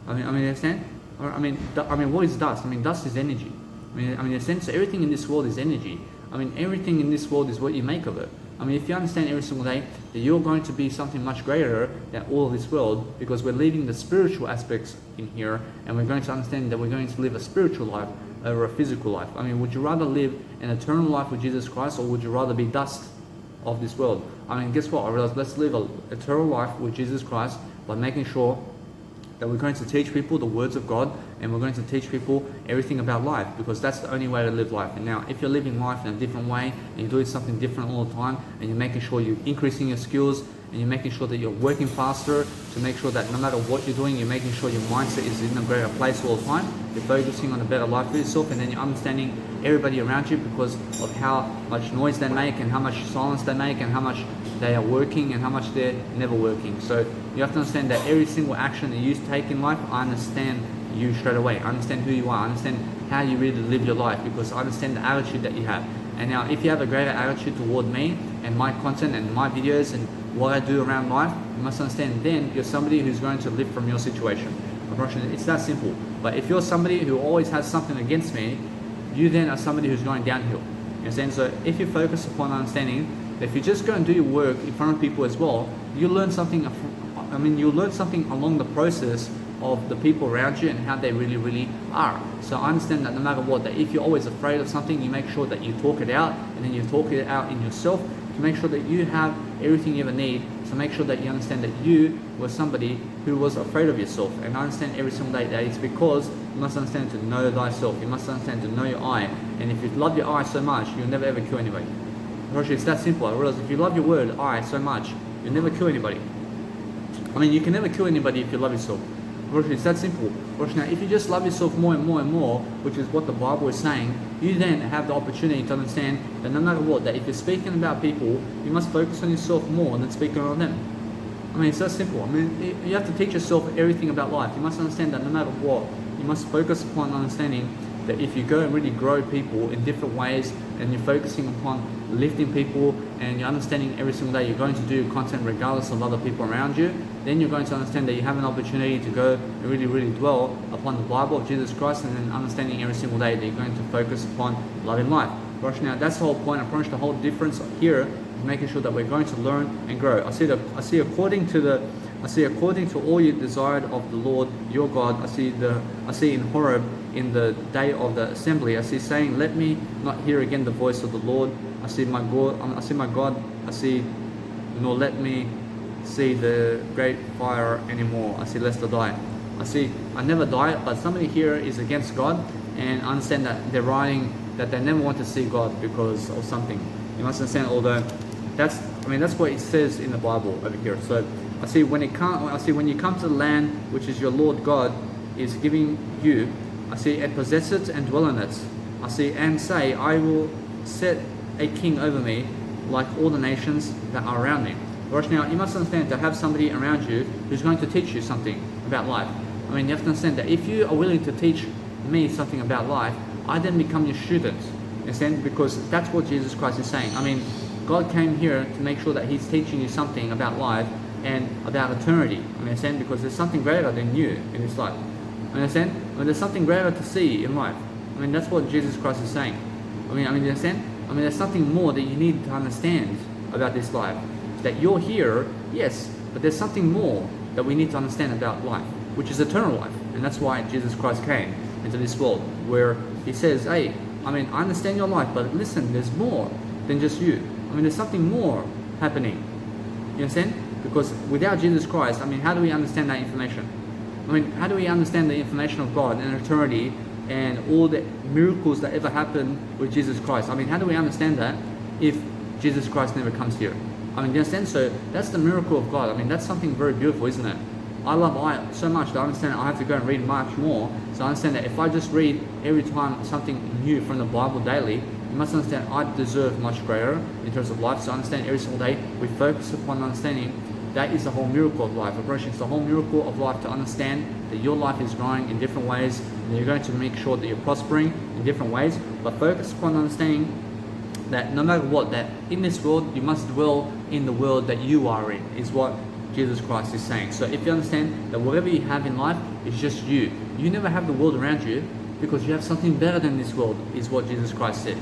Understand? What is dust? Dust is energy. In a sense, everything in this world is energy. Everything in this world is what you make of it. I mean, if you understand every single day that you're going to be something much greater than all of this world, because we're leaving the spiritual aspects in here, and we're going to understand that we're going to live a spiritual life over a physical life. I mean, would you rather live an eternal life with Jesus Christ, or would you rather be dust of this world? I mean, guess what? I realized, let's live an eternal life with Jesus Christ by making sure that we're going to teach people the words of God, and we're going to teach people everything about life, because that's the only way to live life. And now, if you're living life in a different way, and you're doing something different all the time, and you're making sure you're increasing your skills, and you're making sure that you're working faster to make sure that no matter what you're doing, you're making sure your mindset is in a greater place all the time, you're focusing on a better life for yourself, and then you're understanding everybody around you because of how much noise they make, and how much silence they make, and how much they are working, and how much they're never working. So you have to understand that every single action that you take in life, I understand you straight away. I understand who you are. I understand how you really live your life, because I understand the attitude that you have. And now, if you have a greater attitude toward me and my content and my videos and what I do around life, you must understand then you're somebody who's going to live from your situation. It's that simple. But if you're somebody who always has something against me, you then are somebody who's going downhill. You understand? So if you focus upon understanding that if you just go and do your work in front of people as well, you learn something. I mean, you learn something along the process of the people around you and how they really are. So I understand that no matter what, that if you're always afraid of something, you make sure that you talk it out, and then you talk it out in yourself to make sure that you have everything you ever need. So make sure that you understand that you were somebody who was afraid of yourself. And I understand every single day that it's because you must understand to know thyself. You must understand to know your I. And if you love your I so much, you'll never ever kill anybody. It's that simple. I realize if you love your word I so much, you'll never kill anybody. I mean, you can never kill anybody if you love yourself. It's that simple. Now, if you just love yourself more and more and more, which is what the Bible is saying, you then have the opportunity to understand that no matter what, that if you're speaking about people, you must focus on yourself more than speaking on them. I mean, it's that simple. I mean, you have to teach yourself everything about life. You must understand that no matter what, you must focus upon understanding that if you go and really grow people in different ways, and you're focusing upon lifting people, and you're understanding every single day you're going to do content regardless of other people around you, then you're going to understand that you have an opportunity to go and really dwell upon the Bible of Jesus Christ, and then understanding every single day that you're going to focus upon loving life. Now, that's the whole point. I promise the whole difference here is making sure that we're going to learn and grow. I see according to all you desired of the Lord your God. I see in Horeb, in the day of the assembly, I see saying, let me not hear again the voice of the Lord. I see my God. Nor let me see the great fire anymore. I see lest I die. I never die, but somebody here is against God, and I understand that they're writing that they never want to see God because of something. You must understand, although that's what it says in the Bible over here. So I see when you come to the land which is your Lord God is giving you, I see, and possess it and dwell in it. I see, and say, I will set a king over me like all the nations that are around me. Now, you must understand to have somebody around you who's going to teach you something about life. I mean, you have to understand that if you are willing to teach me something about life, I then become your student. Understand? Because that's what Jesus Christ is saying. I mean, God came here to make sure that He's teaching you something about life and about eternity. Understand? Because there's something greater than you in this life. Understand? I mean, there's something greater to see in life. I mean, that's what Jesus Christ is saying. I mean, you understand? I mean, there's something more that you need to understand about this life. That you're here, yes, but there's something more that we need to understand about life, which is eternal life. And that's why Jesus Christ came into this world, where He says, hey, I mean, I understand your life, but listen, there's more than just you. I mean, there's something more happening. You understand? Because without Jesus Christ, I mean, how do we understand that information? I mean, how do we understand the information of God and eternity and all the miracles that ever happened with Jesus Christ? I mean, how do we understand that if Jesus Christ never comes here? I mean, you understand? So that's the miracle of God. I mean, that's something very beautiful, isn't it? I love I so much that I understand I have to go and read much more. So I understand that if I just read every time something new from the Bible daily, you must understand I deserve much greater in terms of life. So I understand every single day we focus upon understanding that is the whole miracle of life. It's the whole miracle of life to understand that your life is growing in different ways, and you're going to make sure that you're prospering in different ways. But focus upon understanding that no matter what, that in this world you must dwell in the world that you are in, is what Jesus Christ is saying. So if you understand that whatever you have in life is just you never have the world around you, because you have something better than this world, is what Jesus Christ said.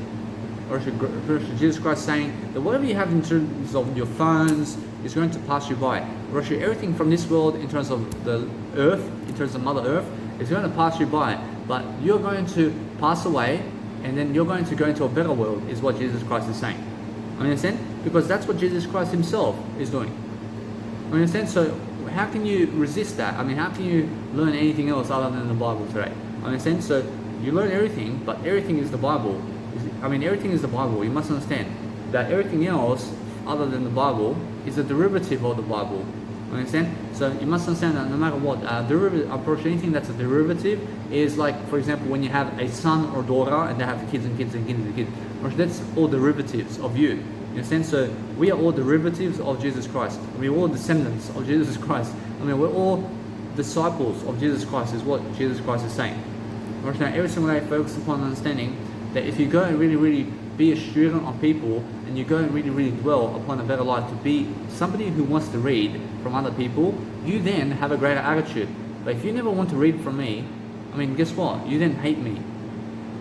Or Jesus Christ saying that whatever you have in terms of your phones is going to pass you by. Or everything from this world in terms of the earth, in terms of Mother Earth, is going to pass you by. But you're going to pass away, and then you're going to go into a better world, is what Jesus Christ is saying. Understand? Because that's what Jesus Christ himself is doing. Understand? So how can you resist that? I mean, how can you learn anything else other than the Bible today? Understand? So you learn everything, but everything is the Bible. I mean, everything is the Bible. You must understand that everything else other than the Bible is a derivative of the Bible. Understand? So you must understand that no matter what derivative approach, anything that's a derivative is like, for example, when you have a son or daughter and they have kids and kids and kids and kids. That's all derivatives of you. You understand? So we are all derivatives of Jesus Christ. We're all descendants of Jesus Christ. I mean, we're all disciples of Jesus Christ, is what Jesus Christ is saying. Now, every single day, focus upon understanding that if you go and really be a student of people, and you go and really dwell upon a better life to be somebody who wants to read from other people, you then have a greater attitude. But if you never want to read from me, I mean, guess what? You then hate me.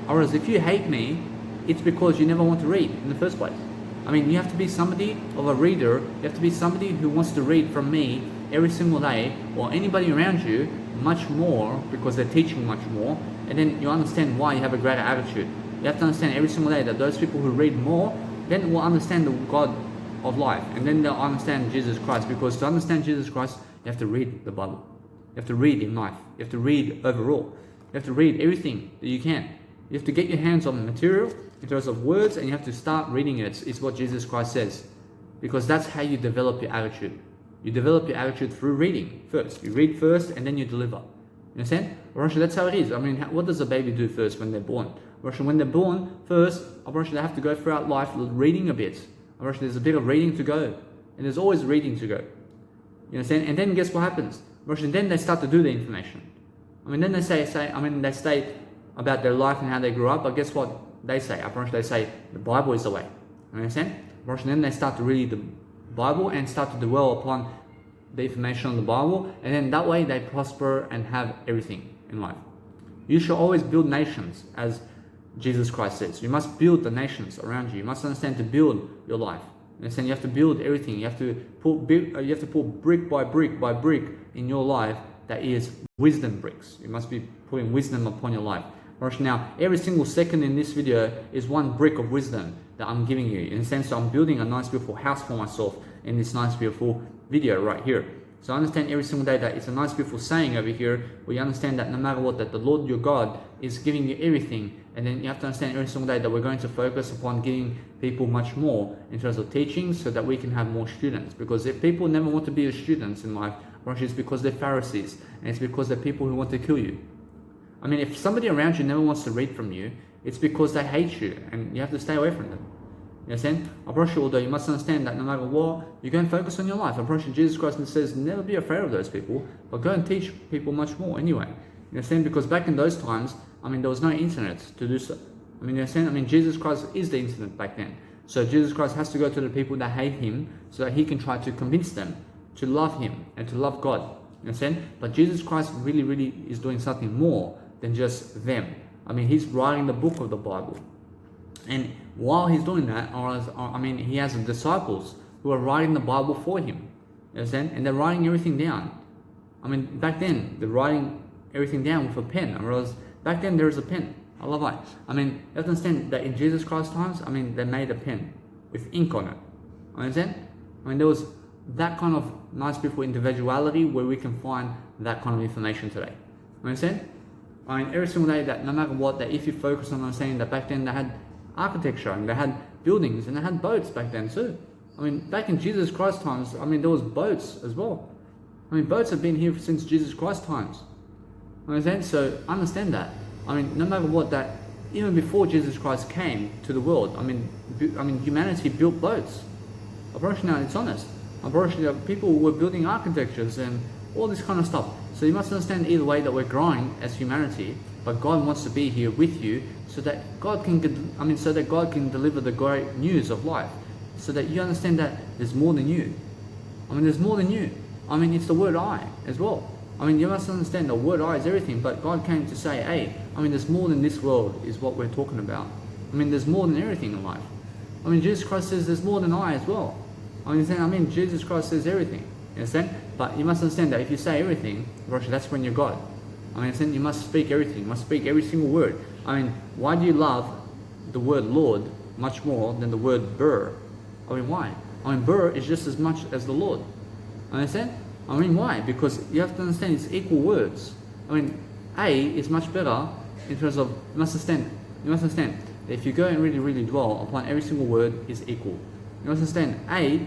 Whereas if you hate me, it's because you never want to read in the first place. I mean, you have to be somebody of a reader. You have to be somebody who wants to read from me every single day, or anybody around you, much more, because they're teaching much more. And then you understand why you have a greater attitude. You have to understand every single day that those people who read more, then will understand the God of life, and then they'll understand Jesus Christ. Because to understand Jesus Christ, you have to read the Bible. You have to read in life. You have to read overall. You have to read everything that you can. You have to get your hands on the material in terms of words, and you have to start reading it. It's what Jesus Christ says. Because that's how you develop your attitude. You develop your attitude through reading first. You read first, and then you deliver. You understand? That's how it is. I mean, what does a baby do first when they're born? When they're born, first, they have to go throughout life reading a bit. There's a bit of reading to go. And there's always reading to go. You understand? And then guess what happens? Then they start to do the information. I mean, then they say, they state about their life and how they grew up, but guess what they say? They say, the Bible is the way. You understand? Then they start to read the Bible and start to dwell upon the information on the Bible, and then that way they prosper and have everything in life. You should always build nations, as Jesus Christ says. You must build the nations around you. You must understand to build your life. You understand? You have to build everything. You have to put brick by brick by brick in your life that is wisdom bricks. You must be putting wisdom upon your life. Now, every single second in this video is one brick of wisdom that I'm giving you. In a sense, I'm building a nice, beautiful house for myself in this nice, beautiful video right here. So understand every single day that it's a nice, beautiful saying over here, where you understand that no matter what, that the Lord your God is giving you everything. And then you have to understand every single day that we're going to focus upon giving people much more in terms of teaching, so that we can have more students. Because if people never want to be students in life, it's because they're Pharisees, and it's because they're people who want to kill you. I mean, if somebody around you never wants to read from you, it's because they hate you, and you have to stay away from them. You understand? Although you must understand that no matter what, you go and focus on your life. Jesus Christ says, never be afraid of those people, but go and teach people much more anyway. You understand? Because back in those times, there was no internet to do so. You understand? Jesus Christ is the internet back then. So Jesus Christ has to go to the people that hate him, so that he can try to convince them to love him and to love God. You understand? But Jesus Christ really is doing something more than just them. He's writing the book of the Bible. And while he's doing that, he has disciples who are writing the Bible for him. You understand? And they're writing everything down. Back then, they're writing everything down with a pen. Whereas back then, there was a pen. I love that. You have to understand that in Jesus Christ's times, they made a pen with ink on it. Understand? There was that kind of nice, beautiful individuality where we can find that kind of information today. Understand? Every single day, that no matter what, that if you focus on understanding that back then they had architecture and they had buildings and they had boats back then too. Back in Jesus Christ's times, there was boats as well. Boats have been here since Jesus Christ's times. Understand? So understand that. No matter what, that even before Jesus Christ came to the world, humanity built boats. Now it's honest. People were building architectures and all this kind of stuff. So you must understand either way that we're growing as humanity, but God wants to be here with you, so that God can, deliver the great news of life, so that you understand that there's more than you. There's more than you. It's the word I as well. You must understand the word I is everything, but God came to say, hey, there's more than this world is what we're talking about. I mean, there's more than everything in life. I mean, Jesus Christ says there's more than I as well. I mean, Jesus Christ says everything. You understand? But you must understand that if you say everything, that's when you're God. I mean, you must speak everything. You must speak every single word. I mean, why do you love the word Lord much more than the word Burr? I mean, why? I mean, Burr is just as much as the Lord. Understand? I mean, why? Because you have to understand it's equal words. I mean, A is much better in terms of, you must understand that if you go and really dwell upon every single word is equal. You must understand A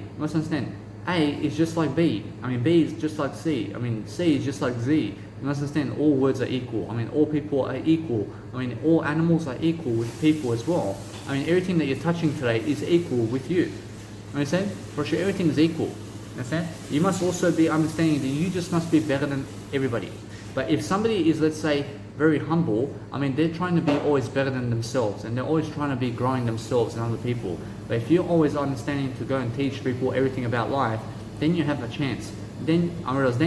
is just like B. I mean, B is just like C. I mean, C is just like Z. You must understand all words are equal. I mean, all people are equal. I mean, all animals are equal with people as well. I mean, everything that you're touching today is equal with you. Understand? For sure, everything is equal. Understand? You must also be understanding that you just must be better than everybody. But if somebody is, let's say, very humble, I mean, they're trying to be always better than themselves, and they're always trying to be growing themselves and other people. But if you're always understanding to go and teach people everything about life, then you have a chance. Then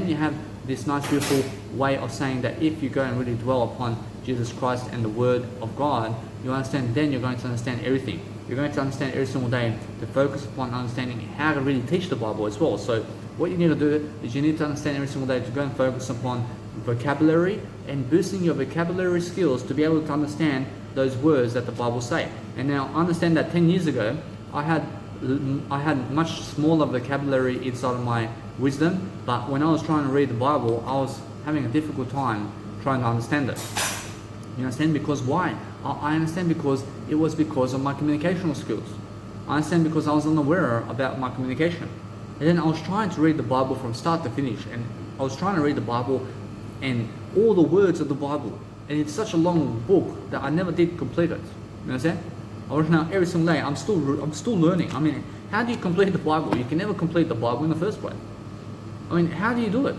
you have this nice, beautiful way of saying that if you go and really dwell upon Jesus Christ and the Word of God, you understand. Then you're going to understand everything. You're going to understand every single day to focus upon understanding how to really teach the Bible as well. So what you need to do is you need to understand every single day to go and focus upon vocabulary and boosting your vocabulary skills to be able to understand those words that the Bible say. And now understand that 10 years ago I had much smaller vocabulary inside of my wisdom, but when I was trying to read the Bible, I was having a difficult time trying to understand it. You understand? Because why? I understand because it was because of my communicational skills. I understand because I was unaware about my communication. And then I was trying to read the Bible from start to finish, and I was trying to read the Bible and all the words of the Bible. And it's such a long book that I never did complete it. You understand? I was now every single day, I'm still learning. I mean, how do you complete the Bible? You can never complete the Bible in the first place. I mean, how do you do it?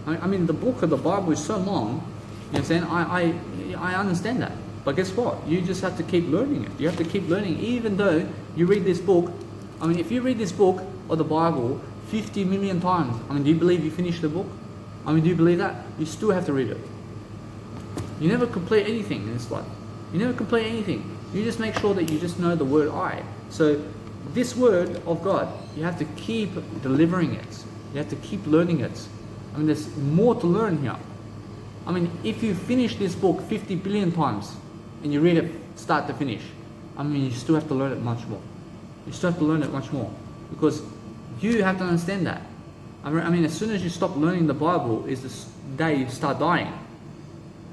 I mean, the book of the Bible is so long. You understand? I understand that. But guess what? You just have to keep learning it. You have to keep learning, even though you read this book. I mean, if you read this book of the Bible 50 million times, I mean, do you believe you finished the book? I mean, do you believe that? You still have to read it. You never complete anything in this life. You never complete anything. You just make sure that you just know the word I. So this word of God, you have to keep delivering it. You have to keep learning it. I mean, there's more to learn here. I mean, if you finish this book 50 billion times and you read it start to finish, I mean, you still have to learn it much more. You still have to learn it much more because you have to understand that. I mean, as soon as you stop learning the Bible is the day you start dying.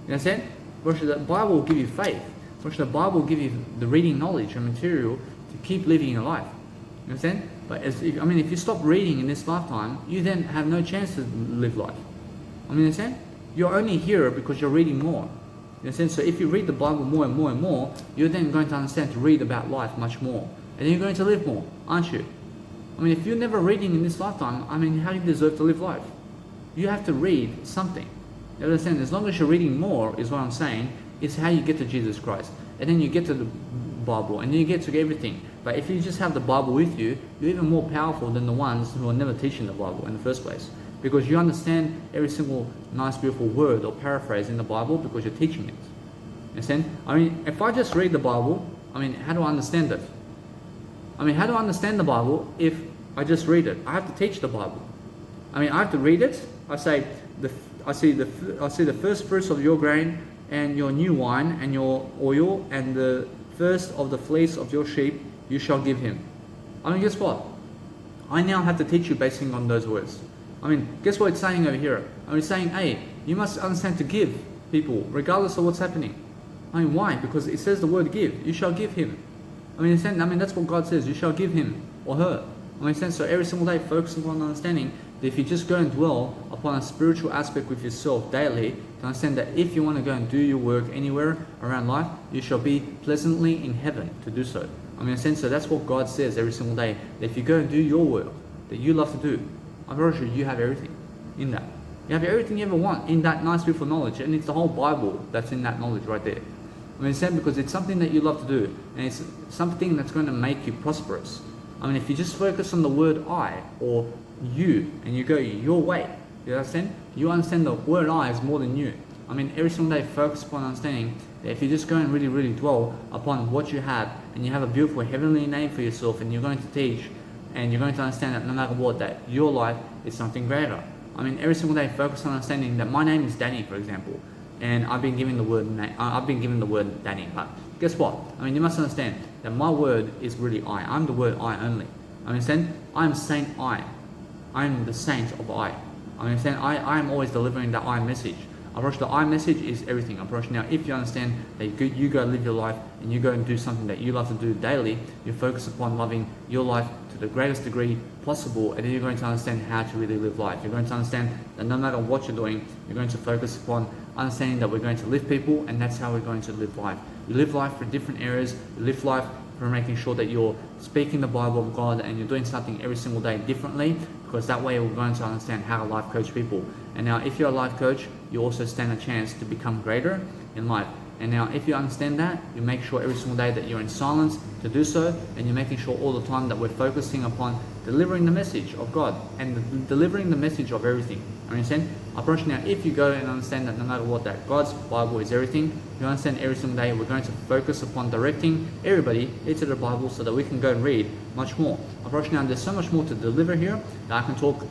You understand? Because the Bible will give you faith. Because the Bible will give you the reading knowledge and material to keep living your life. You understand? But if you stop reading in this lifetime, you then have no chance to live life. I mean, you understand? You're only here because you're reading more. You understand? So if you read the Bible more and more and more, you're then going to understand to read about life much more. And then you're going to live more, aren't you? I mean, if you're never reading in this lifetime, I mean, how do you deserve to live life? You have to read something. You understand? As long as you're reading more, is what I'm saying, is how you get to Jesus Christ. And then you get to the Bible, and then you get to everything. But if you just have the Bible with you, you're even more powerful than the ones who are never teaching the Bible in the first place. Because you understand every single nice, beautiful word or paraphrase in the Bible because you're teaching it. You understand? I mean, if I just read the Bible, I mean, how do I understand it? I mean, how do I understand the Bible if I just read it? I have to teach the Bible. I mean, I have to read it. I see the first fruits of your grain and your new wine and your oil and the first of the fleece of your sheep you shall give him. I mean, guess what? I now have to teach you based on those words. I mean, guess what it's saying over here? I mean, it's saying, hey, you must understand to give people regardless of what's happening. I mean, why? Because it says the word give. You shall give him. I mean, that's what God says. You shall give him or her. I mean, so every single day focus on understanding that if you just go and dwell upon a spiritual aspect with yourself daily, to understand that if you want to go and do your work anywhere around life, you shall be pleasantly in heaven to do so. I mean, so that's what God says every single day. That if you go and do your work that you love to do, I'm very sure you have everything in that. You have everything you ever want in that nice, beautiful knowledge, and it's the whole Bible that's in that knowledge right there. I mean, because it's something that you love to do, and it's something that's going to make you prosperous. I mean, if you just focus on the word I or you, and you go your way, you understand? You understand the word I is more than you. I mean, every single day focus upon understanding that if you just go and really, really dwell upon what you have, and you have a beautiful heavenly name for yourself, and you're going to teach, and you're going to understand that no matter what, that your life is something greater. I mean, every single day, focus on understanding that my name is Danny, for example, and I've been given the word Danny. But guess what? I mean, you must understand that my word is really I. I'm the word I only. I understand. I'm Saint I. I'm the saint of I. I understand. I am always delivering that I message. Approach the I message is everything. Approach now. If you understand that you go live your life and you go and do something that you love to do daily, you focus upon loving your life to the greatest degree possible, and then you're going to understand how to really live life. You're going to understand that no matter what you're doing, you're going to focus upon understanding that we're going to lift people, and that's how we're going to live life. You live life for different areas. You live life for making sure that you're speaking the Bible of God and you're doing something every single day differently, because that way we're going to understand how to life coach people. And now if you're a life coach, you also stand a chance to become greater in life. And now if you understand that, you make sure every single day that you're in silence to do so, and you're making sure all the time that we're focusing upon delivering the message of God and delivering the message of everything. Understand? Approach now, if you go and understand that no matter what, that God's Bible is everything, you understand every single day we're going to focus upon directing everybody into the Bible so that we can go and read much more. Approach now, there's so much more to deliver here that I can talk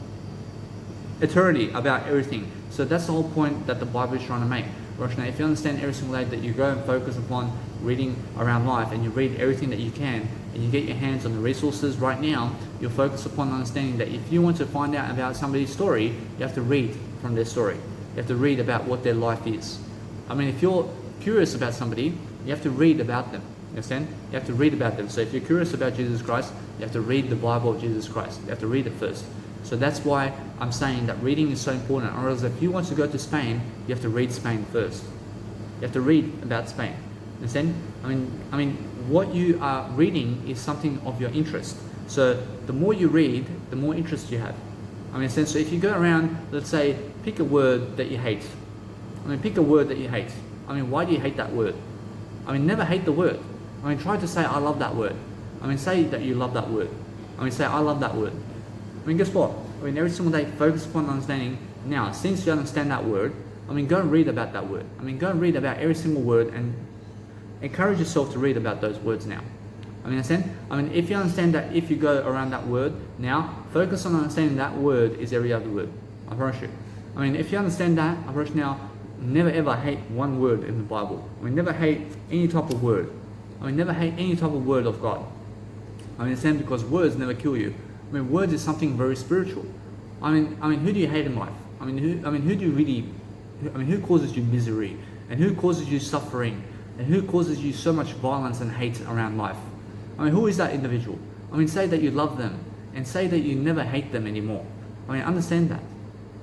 eternity about everything. So that's the whole point that the Bible is trying to make. Roshna, if you understand every single day that you go and focus upon reading around life, and you read everything that you can, and you get your hands on the resources right now, you'll focus upon understanding that if you want to find out about somebody's story, you have to read from their story. You have to read about what their life is. I mean, if you're curious about somebody, you have to read about them. You understand? You have to read about them. So if you're curious about Jesus Christ, you have to read the Bible of Jesus Christ. You have to read it first. So that's why I'm saying that reading is so important. Or else if you want to go to Spain, you have to read Spain first. You have to read about Spain. Understand? I mean, what you are reading is something of your interest. So the more you read, the more interest you have. I mean, so if you go around, let's say, pick a word that you hate. I mean, pick a word that you hate. I mean, why do you hate that word? I mean, never hate the word. I mean, try to say, I love that word. I mean, say that you love that word. I mean, say, I love that word. I mean, guess what? I mean, every single day, focus upon understanding. Now, since you understand that word, I mean, go and read about that word. I mean, go and read about every single word and encourage yourself to read about those words now. I mean, understand? I mean, if you understand that if you go around that word, now, focus on understanding that word is every other word. I promise you. I mean, if you understand that, I promise you now, never ever hate one word in the Bible. I mean, never hate any type of word. I mean, never hate any type of word of God. I mean, understand, because words never kill you. I mean, words is something very spiritual. I mean, who do you hate in life? I mean, who do you really? I mean, who causes you misery, and who causes you suffering, and who causes you so much violence and hate around life? I mean, who is that individual? I mean, say that you love them, and say that you never hate them anymore. I mean, understand that.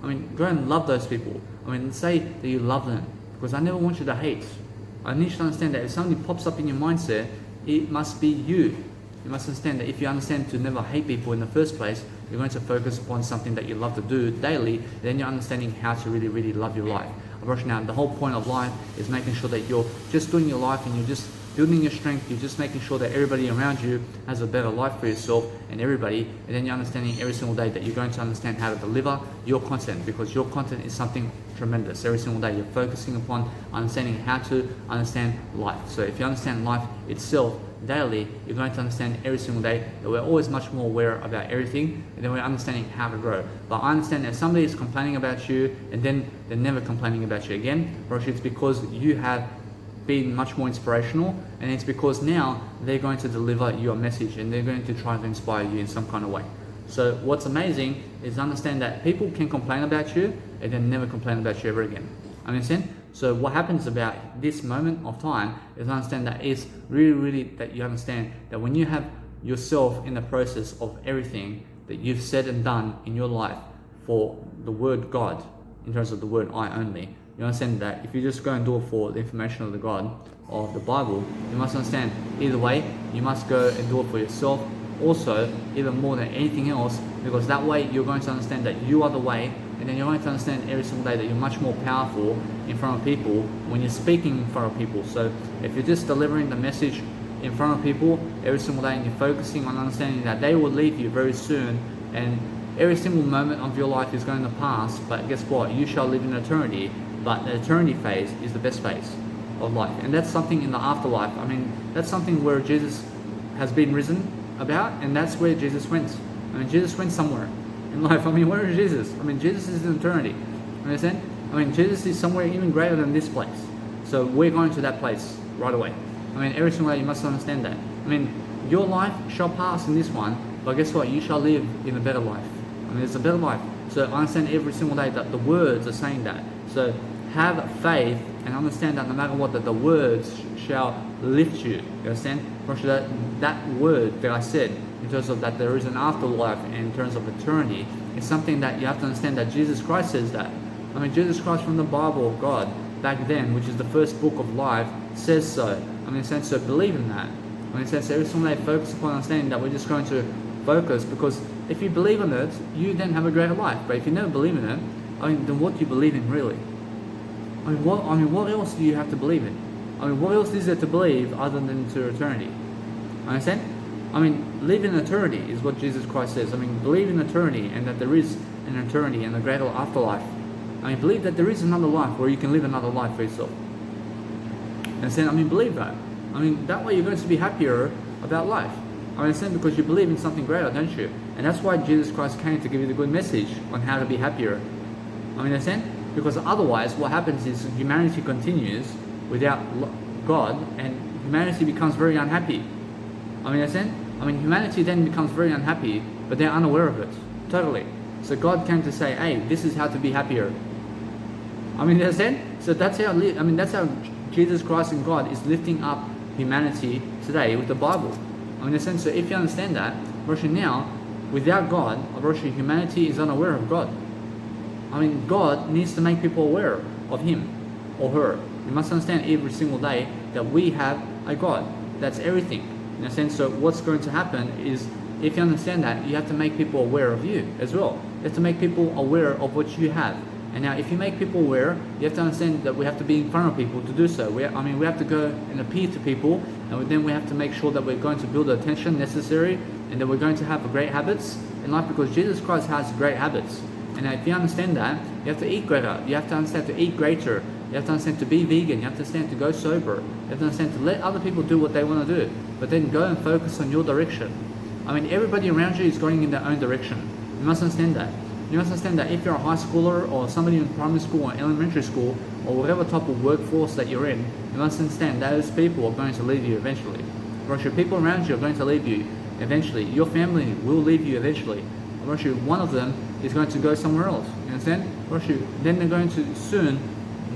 I mean, go and love those people. I mean, say that you love them, because I never want you to hate. I need you to understand that if somebody pops up in your mindset, it must be you. You must understand that if you understand to never hate people in the first place, you're going to focus upon something that you love to do daily, then you're understanding how to really, really love your life. Now, the whole point of life is making sure that you're just doing your life and you're just building your strength. You're just making sure that everybody around you has a better life for yourself and everybody. And then you're understanding every single day that you're going to understand how to deliver your content, because your content is something tremendous. Every single day you're focusing upon understanding how to understand life. So if you understand life itself daily, you're going to understand every single day that we're always much more aware about everything, and then we're understanding how to grow. But I understand that somebody is complaining about you and then they're never complaining about you again, or it's because you have been much more inspirational, and it's because now they're going to deliver your message and they're going to try to inspire you in some kind of way. So what's amazing is understand that people can complain about you and then never complain about you ever again. Understand? So what happens about this moment of time is understand that it's really that you understand that when you have yourself in the process of everything that you've said and done in your life for the word God, in terms of the word I only, you understand that if you just go and do it for the information of the God of the Bible, you must understand either way, you must go and do it for yourself also, even more than anything else, because that way you're going to understand that you are the way, and then you're going to understand every single day that you're much more powerful in front of people when you're speaking in front of people. So if you're just delivering the message in front of people every single day and you're focusing on understanding that they will leave you very soon, and every single moment of your life is going to pass, but guess what? You shall live in eternity, but the eternity phase is the best phase. of life. And that's something in the afterlife. I mean, that's something where Jesus has been risen about, and that's where Jesus went. I mean, Jesus went somewhere in life. I mean, where is Jesus? I mean, Jesus is in eternity. Understand? I mean, Jesus is somewhere even greater than this place. So we're going to that place right away. I mean, every single day you must understand that. I mean, your life shall pass in this one, but guess what? You shall live in a better life. I mean, it's a better life. So understand every single day that the words are saying that. So have faith and understand that no matter what, that the words shall lift you. You understand? That word that I said, in terms of that there is an afterlife and in terms of eternity, is something that you have to understand that Jesus Christ says that. I mean, Jesus Christ from the Bible of God back then, which is the first book of life, says so. I mean, in a sense, so believe in that. I mean, in a sense, every single day focus upon understanding that we're just going to focus, because if you believe in it, you then have a greater life. But if you never believe in it, I mean, then what do you believe in really? I mean, what else do you have to believe in? I mean, what else is there to believe other than to eternity? Understand? I mean, live in eternity is what Jesus Christ says. I mean, believe in eternity and that there is an eternity and a greater afterlife. I mean, believe that there is another life where you can live another life for yourself. Understand? I mean, believe that. I mean, that way you're going to be happier about life. I understand, because you believe in something greater, don't you? And that's why Jesus Christ came to give you the good message on how to be happier. I mean, understand? Because otherwise, what happens is humanity continues without God, and humanity becomes very unhappy. I mean, understand? I mean, humanity then becomes very unhappy, but they're unaware of it. Totally. So God came to say, hey, this is how to be happier. I mean, understand? So that's how, that's how Jesus Christ and God is lifting up humanity today with the Bible. I mean, in a sense, so if you understand that, now, without God, humanity is unaware of God. I mean, God needs to make people aware of Him or her. You must understand every single day that we have a God. That's everything. In a sense, so what's going to happen is, if you understand that, you have to make people aware of you as well. You have to make people aware of what you have. And now, if you make people aware, you have to understand that we have to be in front of people to do so. We have to go and appear to people, and then we have to make sure that we're going to build the attention necessary, and that we're going to have great habits in life, because Jesus Christ has great habits. And now, if you understand that, you have to eat greater. You have to understand to eat greater. You have to understand to be vegan. You have to understand to go sober. You have to understand to let other people do what they want to do, but then go and focus on your direction. I mean, everybody around you is going in their own direction. You must understand that. You must understand that if you're a high schooler or somebody in primary school or elementary school or whatever type of workforce that you're in, you must understand those people are going to leave you eventually. Your people around you are going to leave you eventually. Your family will leave you eventually. One of them is going to go somewhere else. You understand? Then they're going to soon,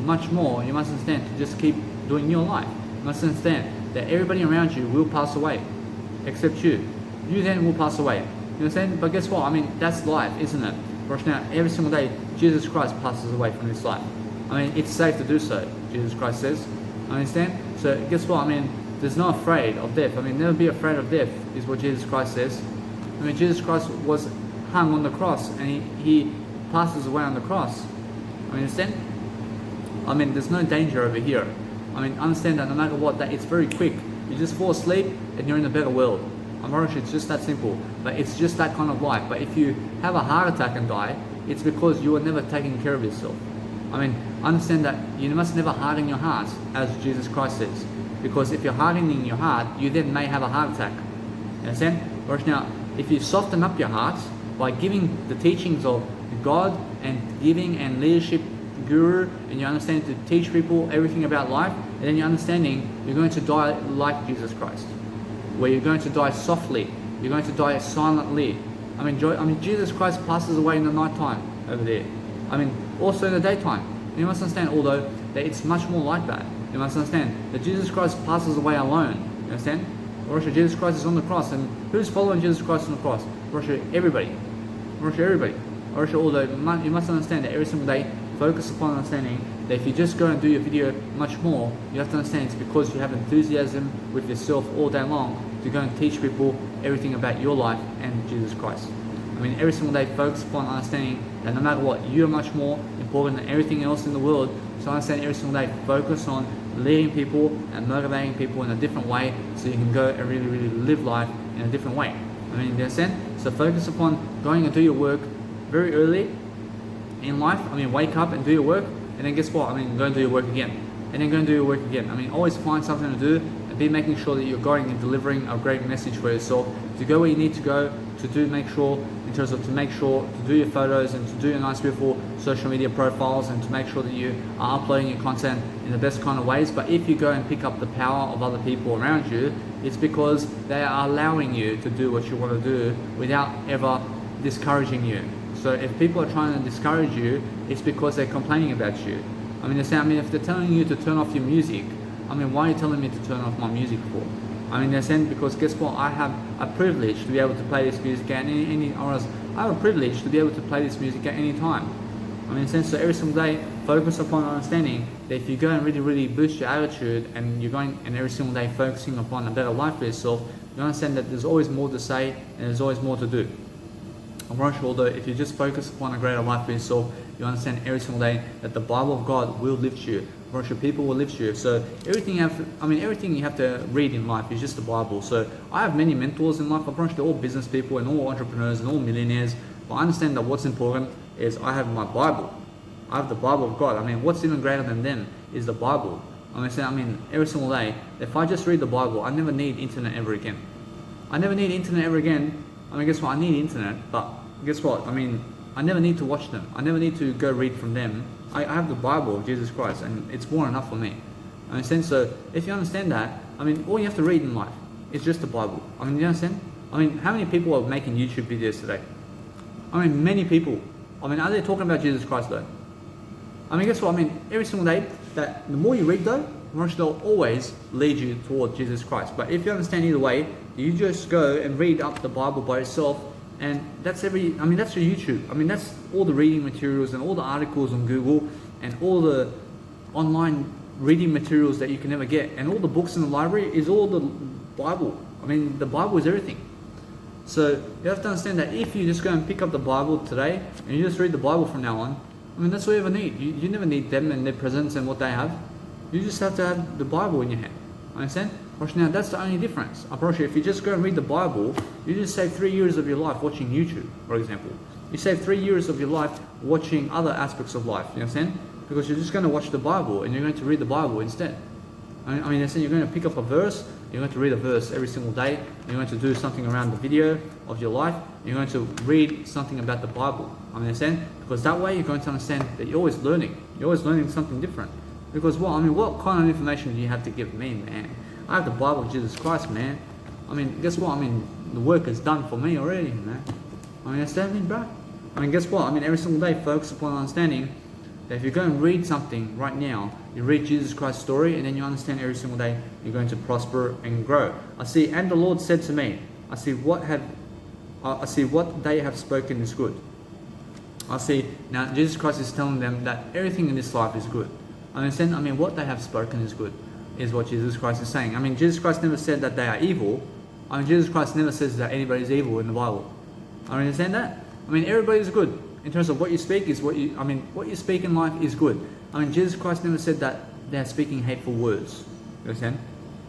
much more, you must understand, to just keep doing your life. You must understand that everybody around you will pass away, except you. You then will pass away. You understand? But guess what? I mean, that's life, isn't it? Now, every single day, Jesus Christ passes away from this life. I mean, it's safe to do so, Jesus Christ says. Understand? So, guess what? I mean, there's no afraid of death. I mean, never be afraid of death, is what Jesus Christ says. I mean, Jesus Christ was hung on the cross, and he passes away on the cross. I mean, understand? I mean, there's no danger over here. I mean, understand that no matter what, that it's very quick. You just fall asleep, and you're in a better world. I'm not sure, it's just that simple, but it's just that kind of life. But if you have a heart attack and die, it's because you were never taking care of yourself. I mean, understand that you must never harden your heart, as Jesus Christ says, because if you're hardening your heart, you then may have a heart attack. You understand? Whereas now, if you soften up your heart by giving the teachings of God and giving and leadership guru, and you understand to teach people everything about life, and then you're understanding you're going to die like Jesus Christ, where you're going to die softly, you're going to die silently. I mean, Jesus Christ passes away in the night time over there. I mean, also in the daytime. You must understand, although, that it's much more like that. You must understand that Jesus Christ passes away alone. You understand? Jesus Christ is on the cross, and who's following Jesus Christ on the cross? Everybody. Everybody. Although you must understand that every single day, focus upon understanding that if you just go and do your video much more, you have to understand it's because you have enthusiasm with yourself all day long to go and teach people everything about your life and Jesus Christ. I mean, every single day, focus upon understanding that no matter what, you're much more important than everything else in the world. So understand every single day, focus on leading people and motivating people in a different way, so you can go and really, really live life in a different way. I mean, you understand? So focus upon going and do your work very early in life. I mean, wake up and do your work, and then guess what? I mean, go and do your work again. and then go and do your work again. I mean, always find something to do and be making sure that you're going and delivering a great message for yourself, to go where you need to go, to do, make sure, in terms of to make sure to do your photos and to do your nice beautiful social media profiles, and to make sure that you are uploading your content in the best kind of ways. But if you go and pick up the power of other people around you, it's because they are allowing you to do what you want to do without ever discouraging you. So if people are trying to discourage you, it's because they're complaining about you. I mean, if they're telling you to turn off your music, I mean, why are you telling me to turn off my music for? I mean, they're saying, because guess what? I have a privilege to be able to play this music at I have a privilege to be able to play this music at any time. I mean, in a sense, so every single day, focus upon understanding that if you go and really, really boost your attitude, and you're going and every single day focusing upon a better life for yourself, you understand that there's always more to say and there's always more to do. I'm not sure, although if you just focus upon a greater life for yourself, you understand every single day that the Bible of God will lift you. I'm sure people will lift you. So everything you have to read in life is just the Bible. So I have many mentors in life. I'm sure they're all business people and all entrepreneurs and all millionaires. But I understand that what's important is I have my Bible. I have the Bible of God. I mean, what's even greater than them is the Bible. I mean, every single day, if I just read the Bible, I never need internet ever again. I never need internet ever again. I mean, guess what? I need internet, but guess what? I mean, I never need to watch them. I never need to go read from them. I have the Bible of Jesus Christ, and it's more than enough for me. I understand. So if you understand that, I mean, all you have to read in life is just the Bible. I mean, you understand? I mean, how many people are making YouTube videos today? I mean, many people. I mean, are they talking about Jesus Christ though? I mean, guess what? I mean, every single day, that the more you read though, the more they'll always lead you toward Jesus Christ. But if you understand either way, you just go and read up the Bible by yourself, and that's that's your YouTube. I mean, that's all the reading materials and all the articles on Google and all the online reading materials that you can ever get, and all the books in the library is all the Bible. I mean, the Bible is everything. So you have to understand that if you just go and pick up the Bible today and you just read the Bible from now on, I mean, that's all you ever need. You never need them and their presence and what they have. You just have to have the Bible in your hand. Understand? Now, that's the only difference. I promise you, if you just go and read the Bible, you just save 3 years of your life watching YouTube, for example. You save 3 years of your life watching other aspects of life. You understand? Because you're just going to watch the Bible and you're going to read the Bible instead. I mean, you're going to pick up a verse, you're going to read a verse every single day, you're going to do something around the video of your life, you're going to read something about the Bible. I mean, understand? Because that way you're going to understand that you're always learning. You're always learning something different. Because what kind of information do you have to give me, man? I have the Bible of Jesus Christ, man. I mean, guess what? I mean, the work is done for me already, man. I mean, understand me, bro? I mean, guess what? I mean, every single day, focus upon understanding that if you go and read something right now, you read Jesus Christ's story, and then you understand every single day, you're going to prosper and grow. I see, and the Lord said to me, I see what they have spoken is good. I see, now Jesus Christ is telling them that everything in this life is good. I understand, I mean, what they have spoken is good, is what Jesus Christ is saying. I mean, Jesus Christ never said that they are evil. I mean, Jesus Christ never says that anybody is evil in the Bible. I understand that? I mean, everybody is good. In terms of what you speak is what you speak in life is good. I mean, Jesus Christ never said that they're speaking hateful words. You understand?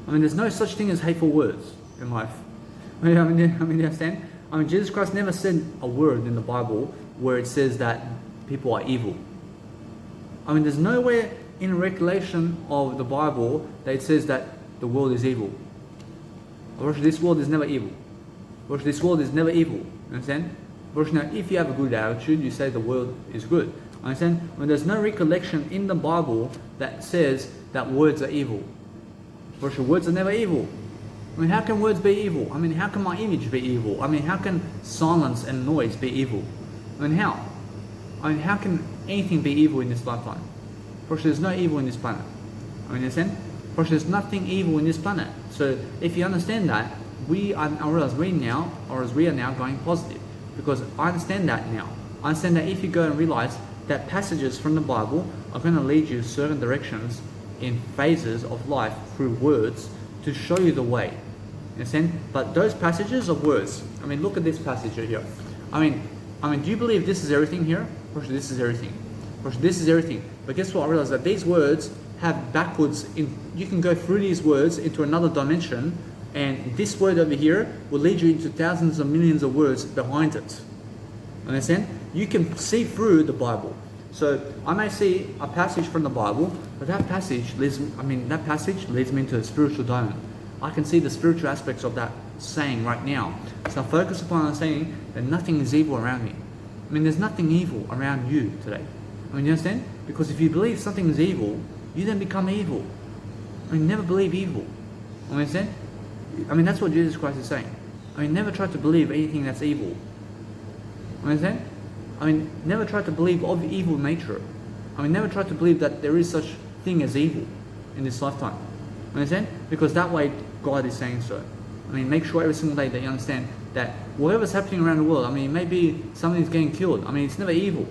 I mean, there's no such thing as hateful words in life. I mean, you understand? I mean, Jesus Christ never said a word in the Bible where it says that people are evil. I mean, there's nowhere in a recollection of the Bible that it says that the world is evil. This world is never evil. This world is never evil. You understand? Now, if you have a good attitude, you say the world is good. Understand? When there's no recollection in the Bible that says that words are evil. Words are never evil. I mean, how can words be evil? I mean, how can my image be evil? I mean, how can silence and noise be evil? I mean, how? I mean, how can anything be evil in this lifetime? There's no evil in this planet. I mean, understand? There's nothing evil in this planet. So if you understand that, we are now going positive. Because I understand that now. I understand that if you go and realize that passages from the Bible are going to lead you certain directions in phases of life through words to show you the way. You understand? But those passages are words. I mean, look at this passage here. I mean, do you believe this is everything here? This is everything. This is everything. But guess what? I realize that these words have backwards. You can go through these words into another dimension, and this word over here will lead you into thousands of millions of words behind it. Understand? You can see through the Bible. So I may see a passage from the Bible, but that passage leads me into a spiritual diamond. I can see the spiritual aspects of that saying right now. So I focus upon understanding that nothing is evil around me. I mean, there's nothing evil around you today. I mean, you understand? Because if you believe something is evil, you then become evil. I mean, never believe evil. I mean, understand? I mean, that's what Jesus Christ is saying. I mean, never try to believe anything that's evil. I understand? I mean, never try to believe of evil nature. I mean, never try to believe that there is such thing as evil in this lifetime. Understand? Because that way God is saying so. I mean, make sure every single day that you understand that whatever's happening around the world, I mean, maybe somebody's getting killed. I mean, it's never evil.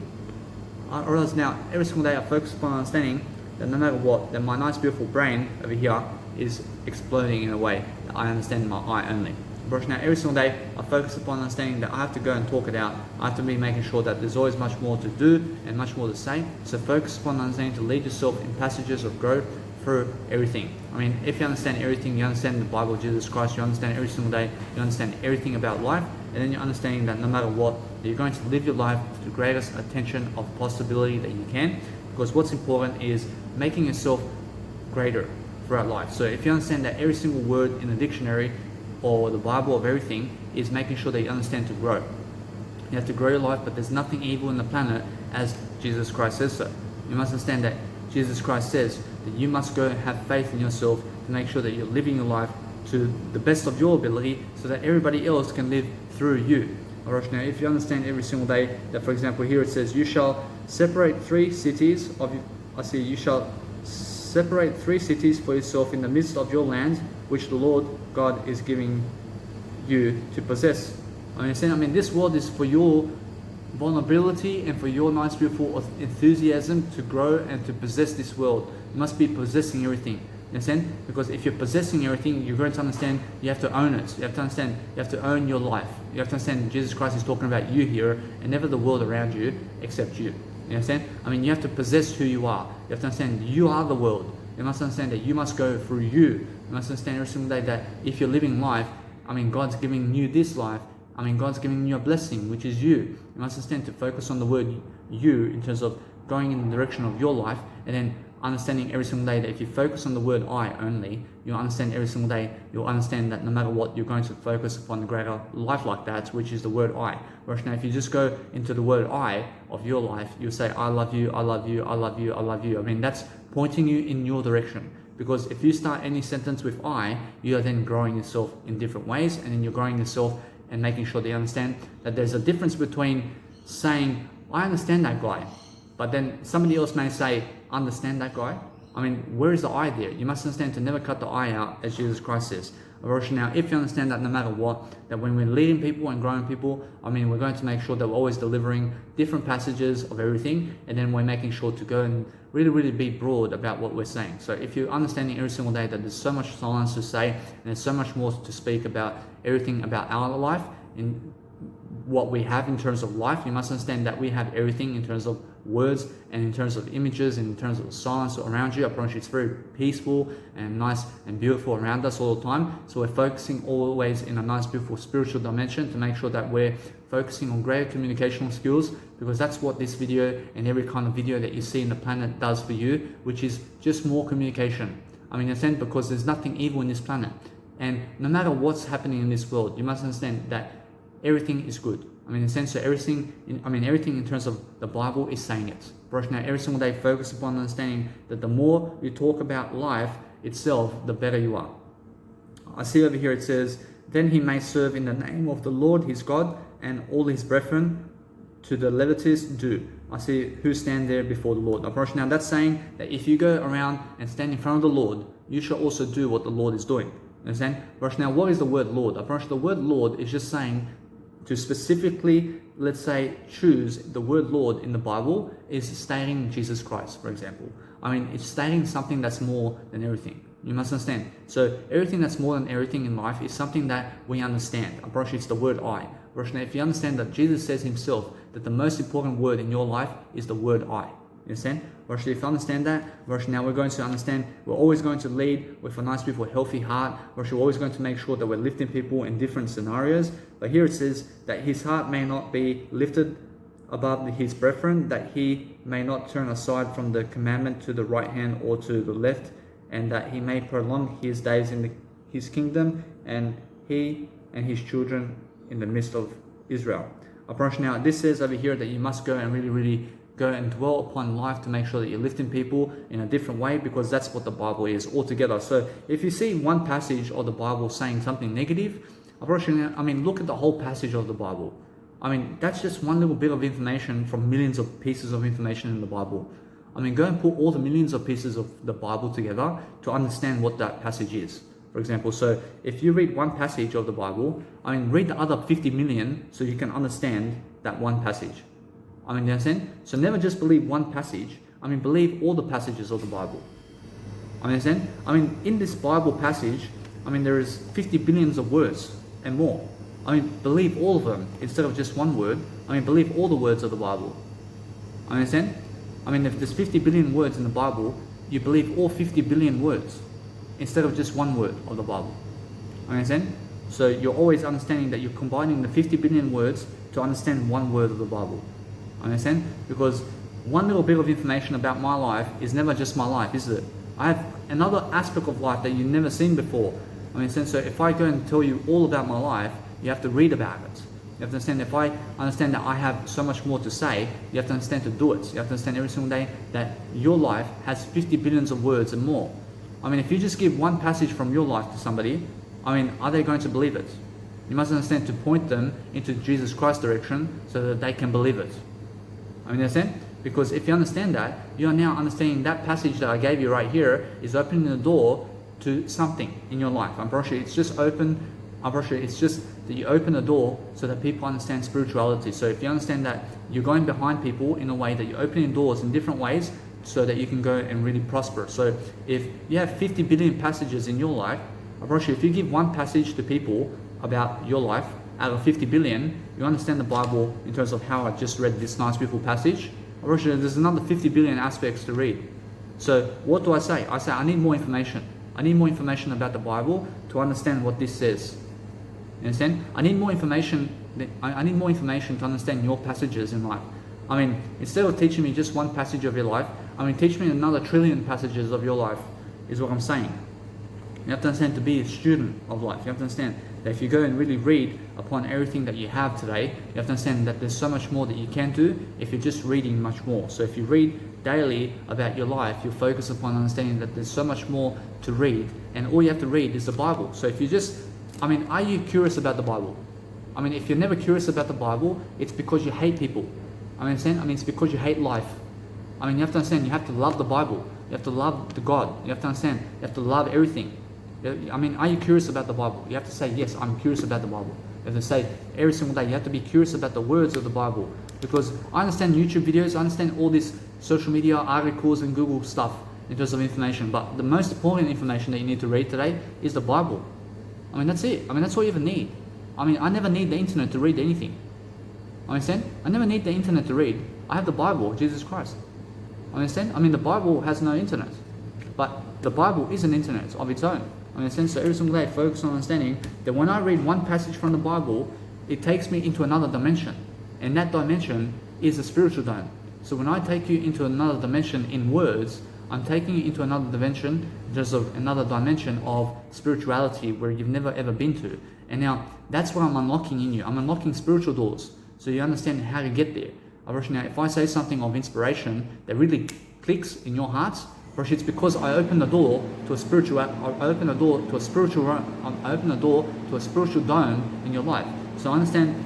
Or else now, every single day I focus upon understanding that no matter what, that my nice beautiful brain over here is exploding in a way that I understand in my eye only. But now every single day I focus upon understanding that I have to go and talk it out. I have to be making sure that there's always much more to do and much more to say. So focus upon understanding to lead yourself in passages of growth through everything. I mean, if you understand everything, you understand the Bible of Jesus Christ, you understand every single day, you understand everything about life, and then you're understanding that no matter what, you're going to live your life to the greatest attention of possibility that you can. Because what's important is making yourself greater throughout life. So if you understand that every single word in the dictionary or the Bible of everything is making sure that you understand to grow. You have to grow your life, but there's nothing evil in the planet as Jesus Christ says so. You must understand that Jesus Christ says that you must go and have faith in yourself to make sure that you're living your life to the best of your ability so that everybody else can live through you. Alright, now if you understand every single day that, for example, here it says, you shall separate 3 cities of you. You shall separate 3 cities for yourself in the midst of your land, which the Lord God is giving you to possess. I mean, this world is for your vulnerability and for your nice, beautiful enthusiasm to grow and to possess this world. You must be possessing everything. You understand? Because if you're possessing everything, you're going to understand you have to own it. You have to understand you have to own your life. You have to understand Jesus Christ is talking about you here and never the world around you except you. You understand? I mean, you have to possess who you are. You have to understand you are the world. You must understand that you must go through you. You must understand every single day that if you're living life, I mean, God's giving you this life. I mean, God's giving you a blessing, which is you. You must understand to focus on the word you in terms of going in the direction of your life, and then understanding every single day that if you focus on the word I only, you'll understand every single day, you'll understand that no matter what, you're going to focus upon the greater life like that, which is the word I. Whereas now if you just go into the word I of your life, you'll say, I love you, I love you, I love you, I love you. I mean, that's pointing you in your direction. Because if you start any sentence with I, you are then growing yourself in different ways, and then you're growing yourself and making sure that you understand that there's a difference between saying, I understand that guy, but then somebody else may say, understand that guy. I mean, where is the I there? You must understand to never cut the I out, as Jesus Christ says. Now, if you understand that no matter what, that when we're leading people and growing people, I mean, we're going to make sure that we're always delivering different passages of everything, and then we're making sure to go and really be broad about what we're saying. So if you're understanding every single day that there's so much silence to say, and there's so much more to speak about everything about our life, in what we have in terms of life, you must understand that we have everything in terms of words and in terms of images and in terms of silence around you. I promise you it's very peaceful and nice and beautiful around us all the time. So we're focusing always in a nice, beautiful spiritual dimension to make sure that we're focusing on greater communicational skills, because that's what this video and every kind of video that you see in the planet does for you, which is just more communication. I mean, in a sense, because there's nothing evil in this planet. And no matter what's happening in this world, you must understand that everything is good. I mean, in a sense, so everything in terms of the Bible is saying it. But now, every single day, focus upon understanding that the more you talk about life itself, the better you are. I see over here it says, then he may serve in the name of the Lord his God, and all his brethren to the Levites do. I see who stand there before the Lord. Now, that's saying that if you go around and stand in front of the Lord, you shall also do what the Lord is doing. Understand? Now, what is the word Lord? The word Lord is just saying to specifically, let's say, choose the word Lord in the Bible is stating Jesus Christ, for example. I mean, it's stating something that's more than everything. You must understand. So everything that's more than everything in life is something that we understand. I promise you, it's the word I. Now, if you understand that Jesus says himself that the most important word in your life is the word I. You understand? If you understand that, now we're going to understand, we're always going to lead with a nice, beautiful, healthy heart. We're always going to make sure that we're lifting people in different scenarios. But here it says that his heart may not be lifted above his brethren, that he may not turn aside from the commandment to the right hand or to the left, and that he may prolong his days in his kingdom, and he and his children in the midst of Israel. Now, this says over here that you must go and really go and dwell upon life to make sure that you're lifting people in a different way, because that's what the Bible is altogether. So if you see one passage of the Bible saying something negative, look at the whole passage of the Bible. That's just one little bit of information from millions of pieces of information in the Bible. Go and put all the millions of pieces of the Bible together to understand what that passage is. For example, so if you read one passage of the Bible, read the other 50 million so you can understand that one passage. You understand? So never just believe one passage. Believe all the passages of the Bible. Understand? In this Bible passage, there is 50 billions of words and more. Believe all of them instead of just one word. Believe all the words of the Bible. Understand? If there's 50 billion words in the Bible, you believe all 50 billion words instead of just one word of the Bible. Understand? So you're always understanding that you're combining the 50 billion words to understand one word of the Bible. Understand? Because one little bit of information about my life is never just my life, is it? I have another aspect of life that you've never seen before. So if I go and tell you all about my life, you have to read about it. You have to understand, if I understand that I have so much more to say, you have to understand to do it. You have to understand every single day that your life has 50 billions of words and more. If you just give one passage from your life to somebody, are they going to believe it? You must understand to point them into Jesus Christ's direction so that they can believe it. Understand? Because if you understand that, you are now understanding that passage that I gave you right here is opening the door to something in your life. It's just that you open the door so that people understand spirituality. So if you understand that you're going behind people in a way that you're opening doors in different ways so that you can go and really prosper. So if you have 50 billion passages in your life, if you give one passage to people about your life out of 50 billion, you understand the Bible in terms of how I just read this nice beautiful passage. There's another 50 billion aspects to read. So what do I say? I say I need more information. I need more information about the Bible to understand what this says. You understand? I need more information. I need more information to understand your passages in life. Instead of teaching me just one passage of your life, teach me another trillion passages of your life, is what I'm saying. You have to understand to be a student of life. You have to understand that if you go and really read upon everything that you have today, you have to understand that there's so much more that you can do if you're just reading much more. So if you read daily about your life, you'll focus upon understanding that there's so much more to read, and all you have to read is the Bible. So if you just, are you curious about the Bible? If you're never curious about the Bible, it's because you hate people. It's because you hate life. You have to understand, you have to love the Bible. You have to love the God. You have to understand, you have to love everything. Are you curious about the Bible? You have to say, yes, I'm curious about the Bible. You have to say every single day, you have to be curious about the words of the Bible. Because I understand YouTube videos, I understand all this social media articles and Google stuff in terms of information. But the most important information that you need to read today is the Bible. That's it. That's all you ever need. I never need the internet to read anything. Understand? I never need the internet to read. I have the Bible, Jesus Christ. Understand? The Bible has no internet. But the Bible is an internet of its own. Understand? So every single day, focus on understanding that when I read one passage from the Bible, it takes me into another dimension. And that dimension is a spiritual dome. So when I take you into another dimension in words, I'm taking you into another dimension, just of another dimension of spirituality where you've never ever been to. And now that's what I'm unlocking in you. I'm unlocking spiritual doors, so you understand how to get there. Now, if I say something of inspiration that really clicks in your hearts, it's because I open the door to a spiritual. I open the door to a spiritual. I open the door to a spiritual dome in your life. So understand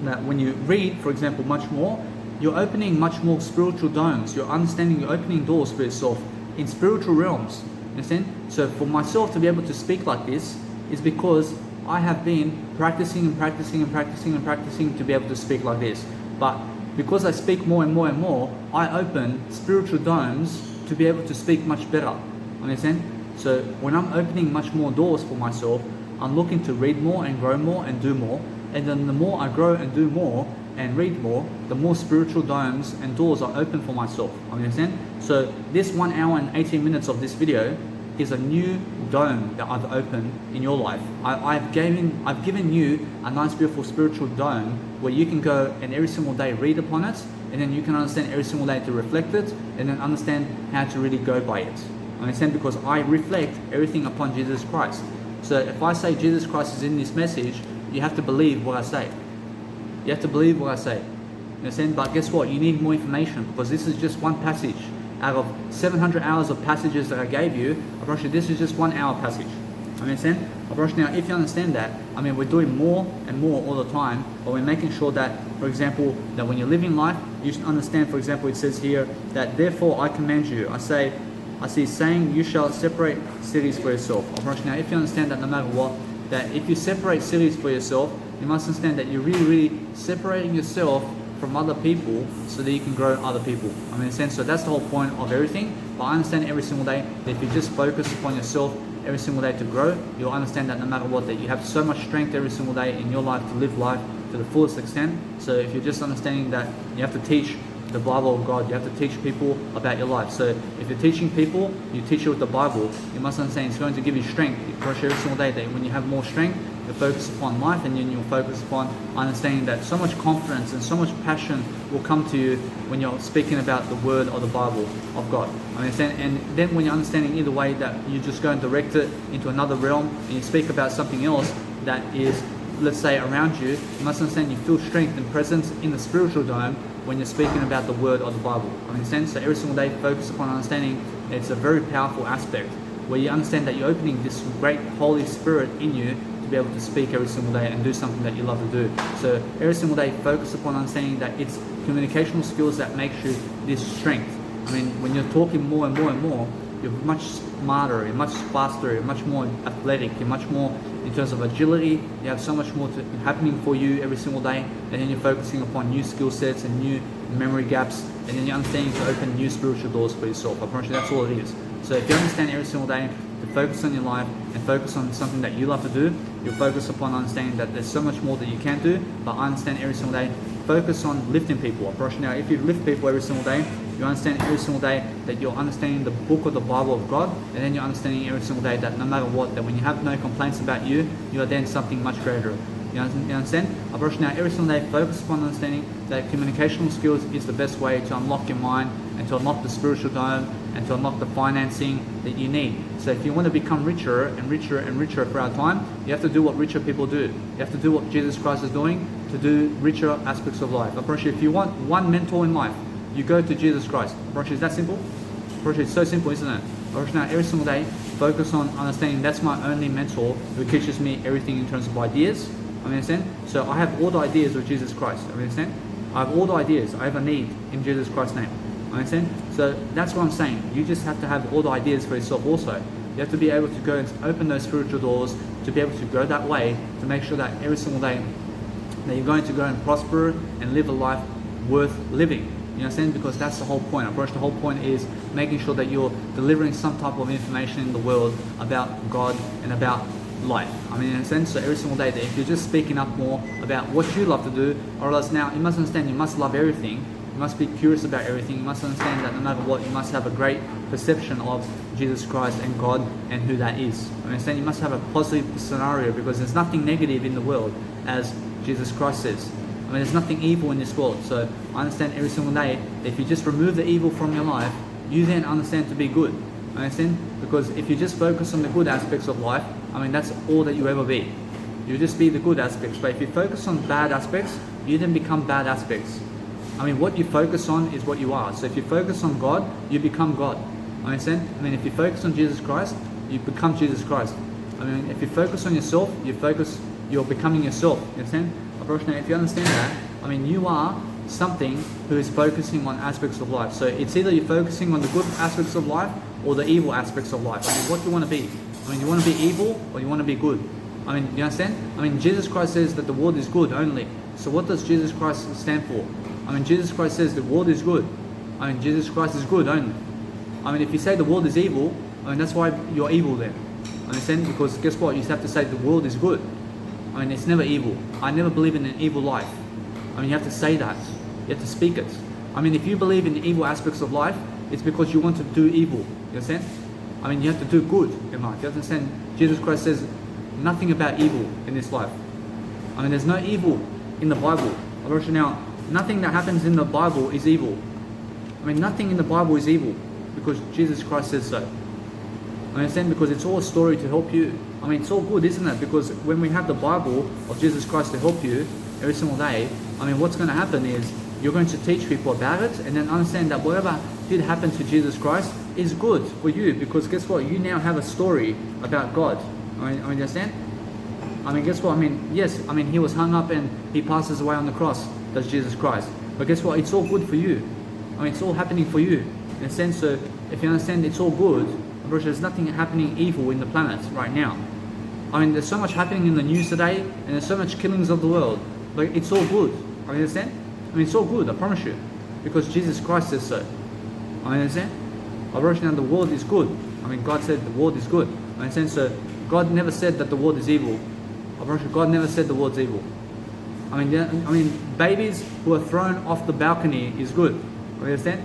that when you read, for example, much more, you're opening much more spiritual domes. You're understanding. You're opening doors for yourself in spiritual realms. Understand? So for myself to be able to speak like this is because I have been practicing and practicing and practicing and practicing to be able to speak like this. But because I speak more and more and more, I open spiritual domes to be able to speak much better. Understand? So when I'm opening much more doors for myself, I'm looking to read more and grow more and do more. And then the more I grow and do more and read more, the more spiritual domes and doors are open for myself. Understand? So this 1 hour and 18 minutes of this video is a new dome that I've opened in your life. I've given you a nice, beautiful spiritual dome where you can go and every single day read upon it, and then you can understand every single day to reflect it, and then understand how to really go by it. Understand? Because I reflect everything upon Jesus Christ. So if I say Jesus Christ is in this message, you have to believe what I say. You have to believe what I say. You understand? But guess what? You need more information, because this is just one passage. Out of 700 hours of passages that I gave you, I promise you this is just 1 hour passage. Understand? I promise you now, if you understand that, I mean, we're doing more and more all the time, but we're making sure that, for example, that when you're living life, you should understand, for example, it says here that therefore I command you, I see saying, you shall separate cities for yourself. I promise you now, if you understand that no matter what, that if you separate cities for yourself, you must understand that you're really separating yourself from other people so that you can grow other people. I mean, so that's the whole point of everything. But I understand every single day that if you just focus upon yourself every single day to grow, you'll understand that no matter what, that you have so much strength every single day in your life to live life to the fullest extent. So if you're just understanding that you have to teach the Bible of God, you have to teach people about your life. So if you're teaching people, you teach it with the Bible, you must understand it's going to give you strength. You push every single day that when you have more strength, you focus upon life, and then you'll focus upon understanding that so much confidence and so much passion will come to you when you're speaking about the word or the Bible of God. Understand? And then when you're understanding either way that you just go and direct it into another realm and you speak about something else that is, let's say, around you, you must understand you feel strength and presence in the spiritual dome when you're speaking about the word or the Bible. Understand? So every single day focus upon understanding it's a very powerful aspect where you understand that you're opening this great Holy Spirit in you to be able to speak every single day and do something that you love to do. So every single day focus upon understanding that it's communicational skills that makes you this strength. I mean, when you're talking more and more and more, you're much smarter, you're much faster, you're much more athletic, you're much more in terms of agility, you have so much more happening for you every single day, and then you're focusing upon new skill sets and new memory gaps, and then you're understanding to open new spiritual doors for yourself. I promise you that's all it is. So if you understand every single day to focus on your life and focus on something that you love to do, you'll focus upon understanding that there's so much more that you can do, but I understand every single day, focus on lifting people. I promise you now, if you lift people every single day, you understand every single day that you're understanding the book of the Bible of God, and then you're understanding every single day that no matter what, that when you have no complaints about you, you are then something much greater. You understand? I promise you now, every single day, focus upon understanding that communicational skills is the best way to unlock your mind and to unlock the spiritual dome and to unlock the financing that you need. So if you want to become richer and richer and richer throughout time, you have to do what richer people do. You have to do what Jesus Christ is doing to do richer aspects of life. I promise you, if you want one mentor in life, you go to Jesus Christ. I promise you, is that simple? I promise you, it's so simple, isn't it? I promise you now, every single day, focus on understanding that's my only mentor who teaches me everything in terms of ideas. Understand? So I have all the ideas of Jesus Christ. Understand? I have all the ideas I ever need in Jesus Christ's name. Understand? So that's what I'm saying. You just have to have all the ideas for yourself also. You have to be able to go and open those spiritual doors to be able to go that way, to make sure that every single day that you're going to go and prosper and live a life worth living. You understand? Because that's the whole point. I approach the whole point is making sure that you're delivering some type of information in the world about God and about life. I mean, in a sense, so every single day that if you're just speaking up more about what you love to do, or else now you must understand you must love everything, you must be curious about everything, you must understand that no matter what, you must have a great perception of Jesus Christ and God and who that is. I understand you must have a positive scenario because there's nothing negative in the world, as Jesus Christ says. I mean, there's nothing evil in this world. So I understand every single day that if you just remove the evil from your life, you then understand to be good. Understand? Because if you just focus on the good aspects of life, I mean, that's all that you ever be. You just be the good aspects. But if you focus on bad aspects, you then become bad aspects. I mean, what you focus on is what you are. So if you focus on God, you become God. Understand? I mean, if you focus on Jesus Christ, you become Jesus Christ. I mean, if you focus on yourself, you're becoming yourself. You understand? If you understand that, I mean, you are something who is focusing on aspects of life. So it's either you're focusing on the good aspects of life or the evil aspects of life. I mean, what do you want to be? I mean, you want to be evil or you want to be good? I mean, you understand? I mean, Jesus Christ says that the world is good only. So what does Jesus Christ stand for? I mean, Jesus Christ says the world is good. I mean, Jesus Christ is good only. I mean, if you say the world is evil, I mean, that's why you're evil then. Understand? Because guess what? You have to say the world is good. I mean, it's never evil. I never believe in an evil life. I mean, you have to say that. You have to speak it. I mean, if you believe in the evil aspects of life, it's because you want to do evil. You understand? I mean, you have to do good in life. You understand? Jesus Christ says nothing about evil in this life. I mean, there's no evil in the Bible. Now, nothing that happens in the Bible is evil. I mean, nothing in the Bible is evil because Jesus Christ says so. I understand, because it's all a story to help you. I mean, it's all good, isn't it? Because when we have the Bible of Jesus Christ to help you every single day, I mean, what's going to happen is you're going to teach people about it, and then understand that whatever did happen to Jesus Christ is good for you, because guess what? You now have a story about God. I mean, understand? I mean, guess what? I mean, yes, I mean, he was hung up and he passes away on the cross. That's Jesus Christ. But guess what? It's all good for you. I mean, it's all happening for you. In a sense, so if you understand it's all good, there's nothing happening evil in the planet right now. I mean, there's so much happening in the news today, and there's so much killings of the world. Like, it's all good. I mean, understand? I mean, it's all good, I promise you. Because Jesus Christ says so. I mean, understand? I now the world is good. I mean, God said the world is good. I understand? So God never said that the world is evil. I promise you, God never said the world's evil. I mean, babies who are thrown off the balcony is good. You understand?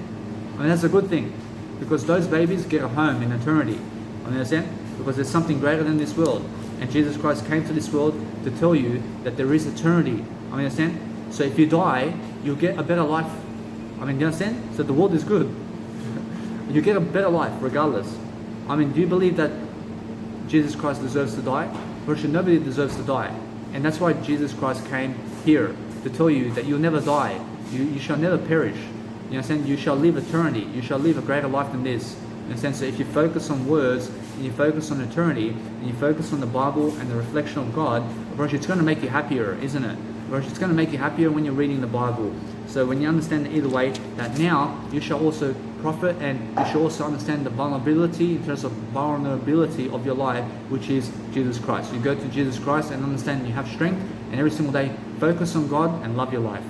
I mean, that's a good thing, because those babies get a home in eternity. You understand? Because there's something greater than this world, and Jesus Christ came to this world to tell you that there is eternity. I mean, understand? So if you die, you'll get a better life. I mean, you understand? So the world is good. You get a better life regardless. I mean, do you believe that Jesus Christ deserves to die? Virtually nobody deserves to die. And that's why Jesus Christ came here, to tell you that you'll never die. You shall never perish. You understand? You shall live eternity. You shall live a greater life than this. In a sense, so if you focus on words, and you focus on eternity, and you focus on the Bible and the reflection of God, it's going to make you happier, isn't it? It's going to make you happier when you're reading the Bible. So when you understand either way, that now you shall also profit, and you shall also understand the vulnerability, in terms of vulnerability of your life, which is Jesus Christ. You go to Jesus Christ and understand you have strength, and every single day focus on God and love your life.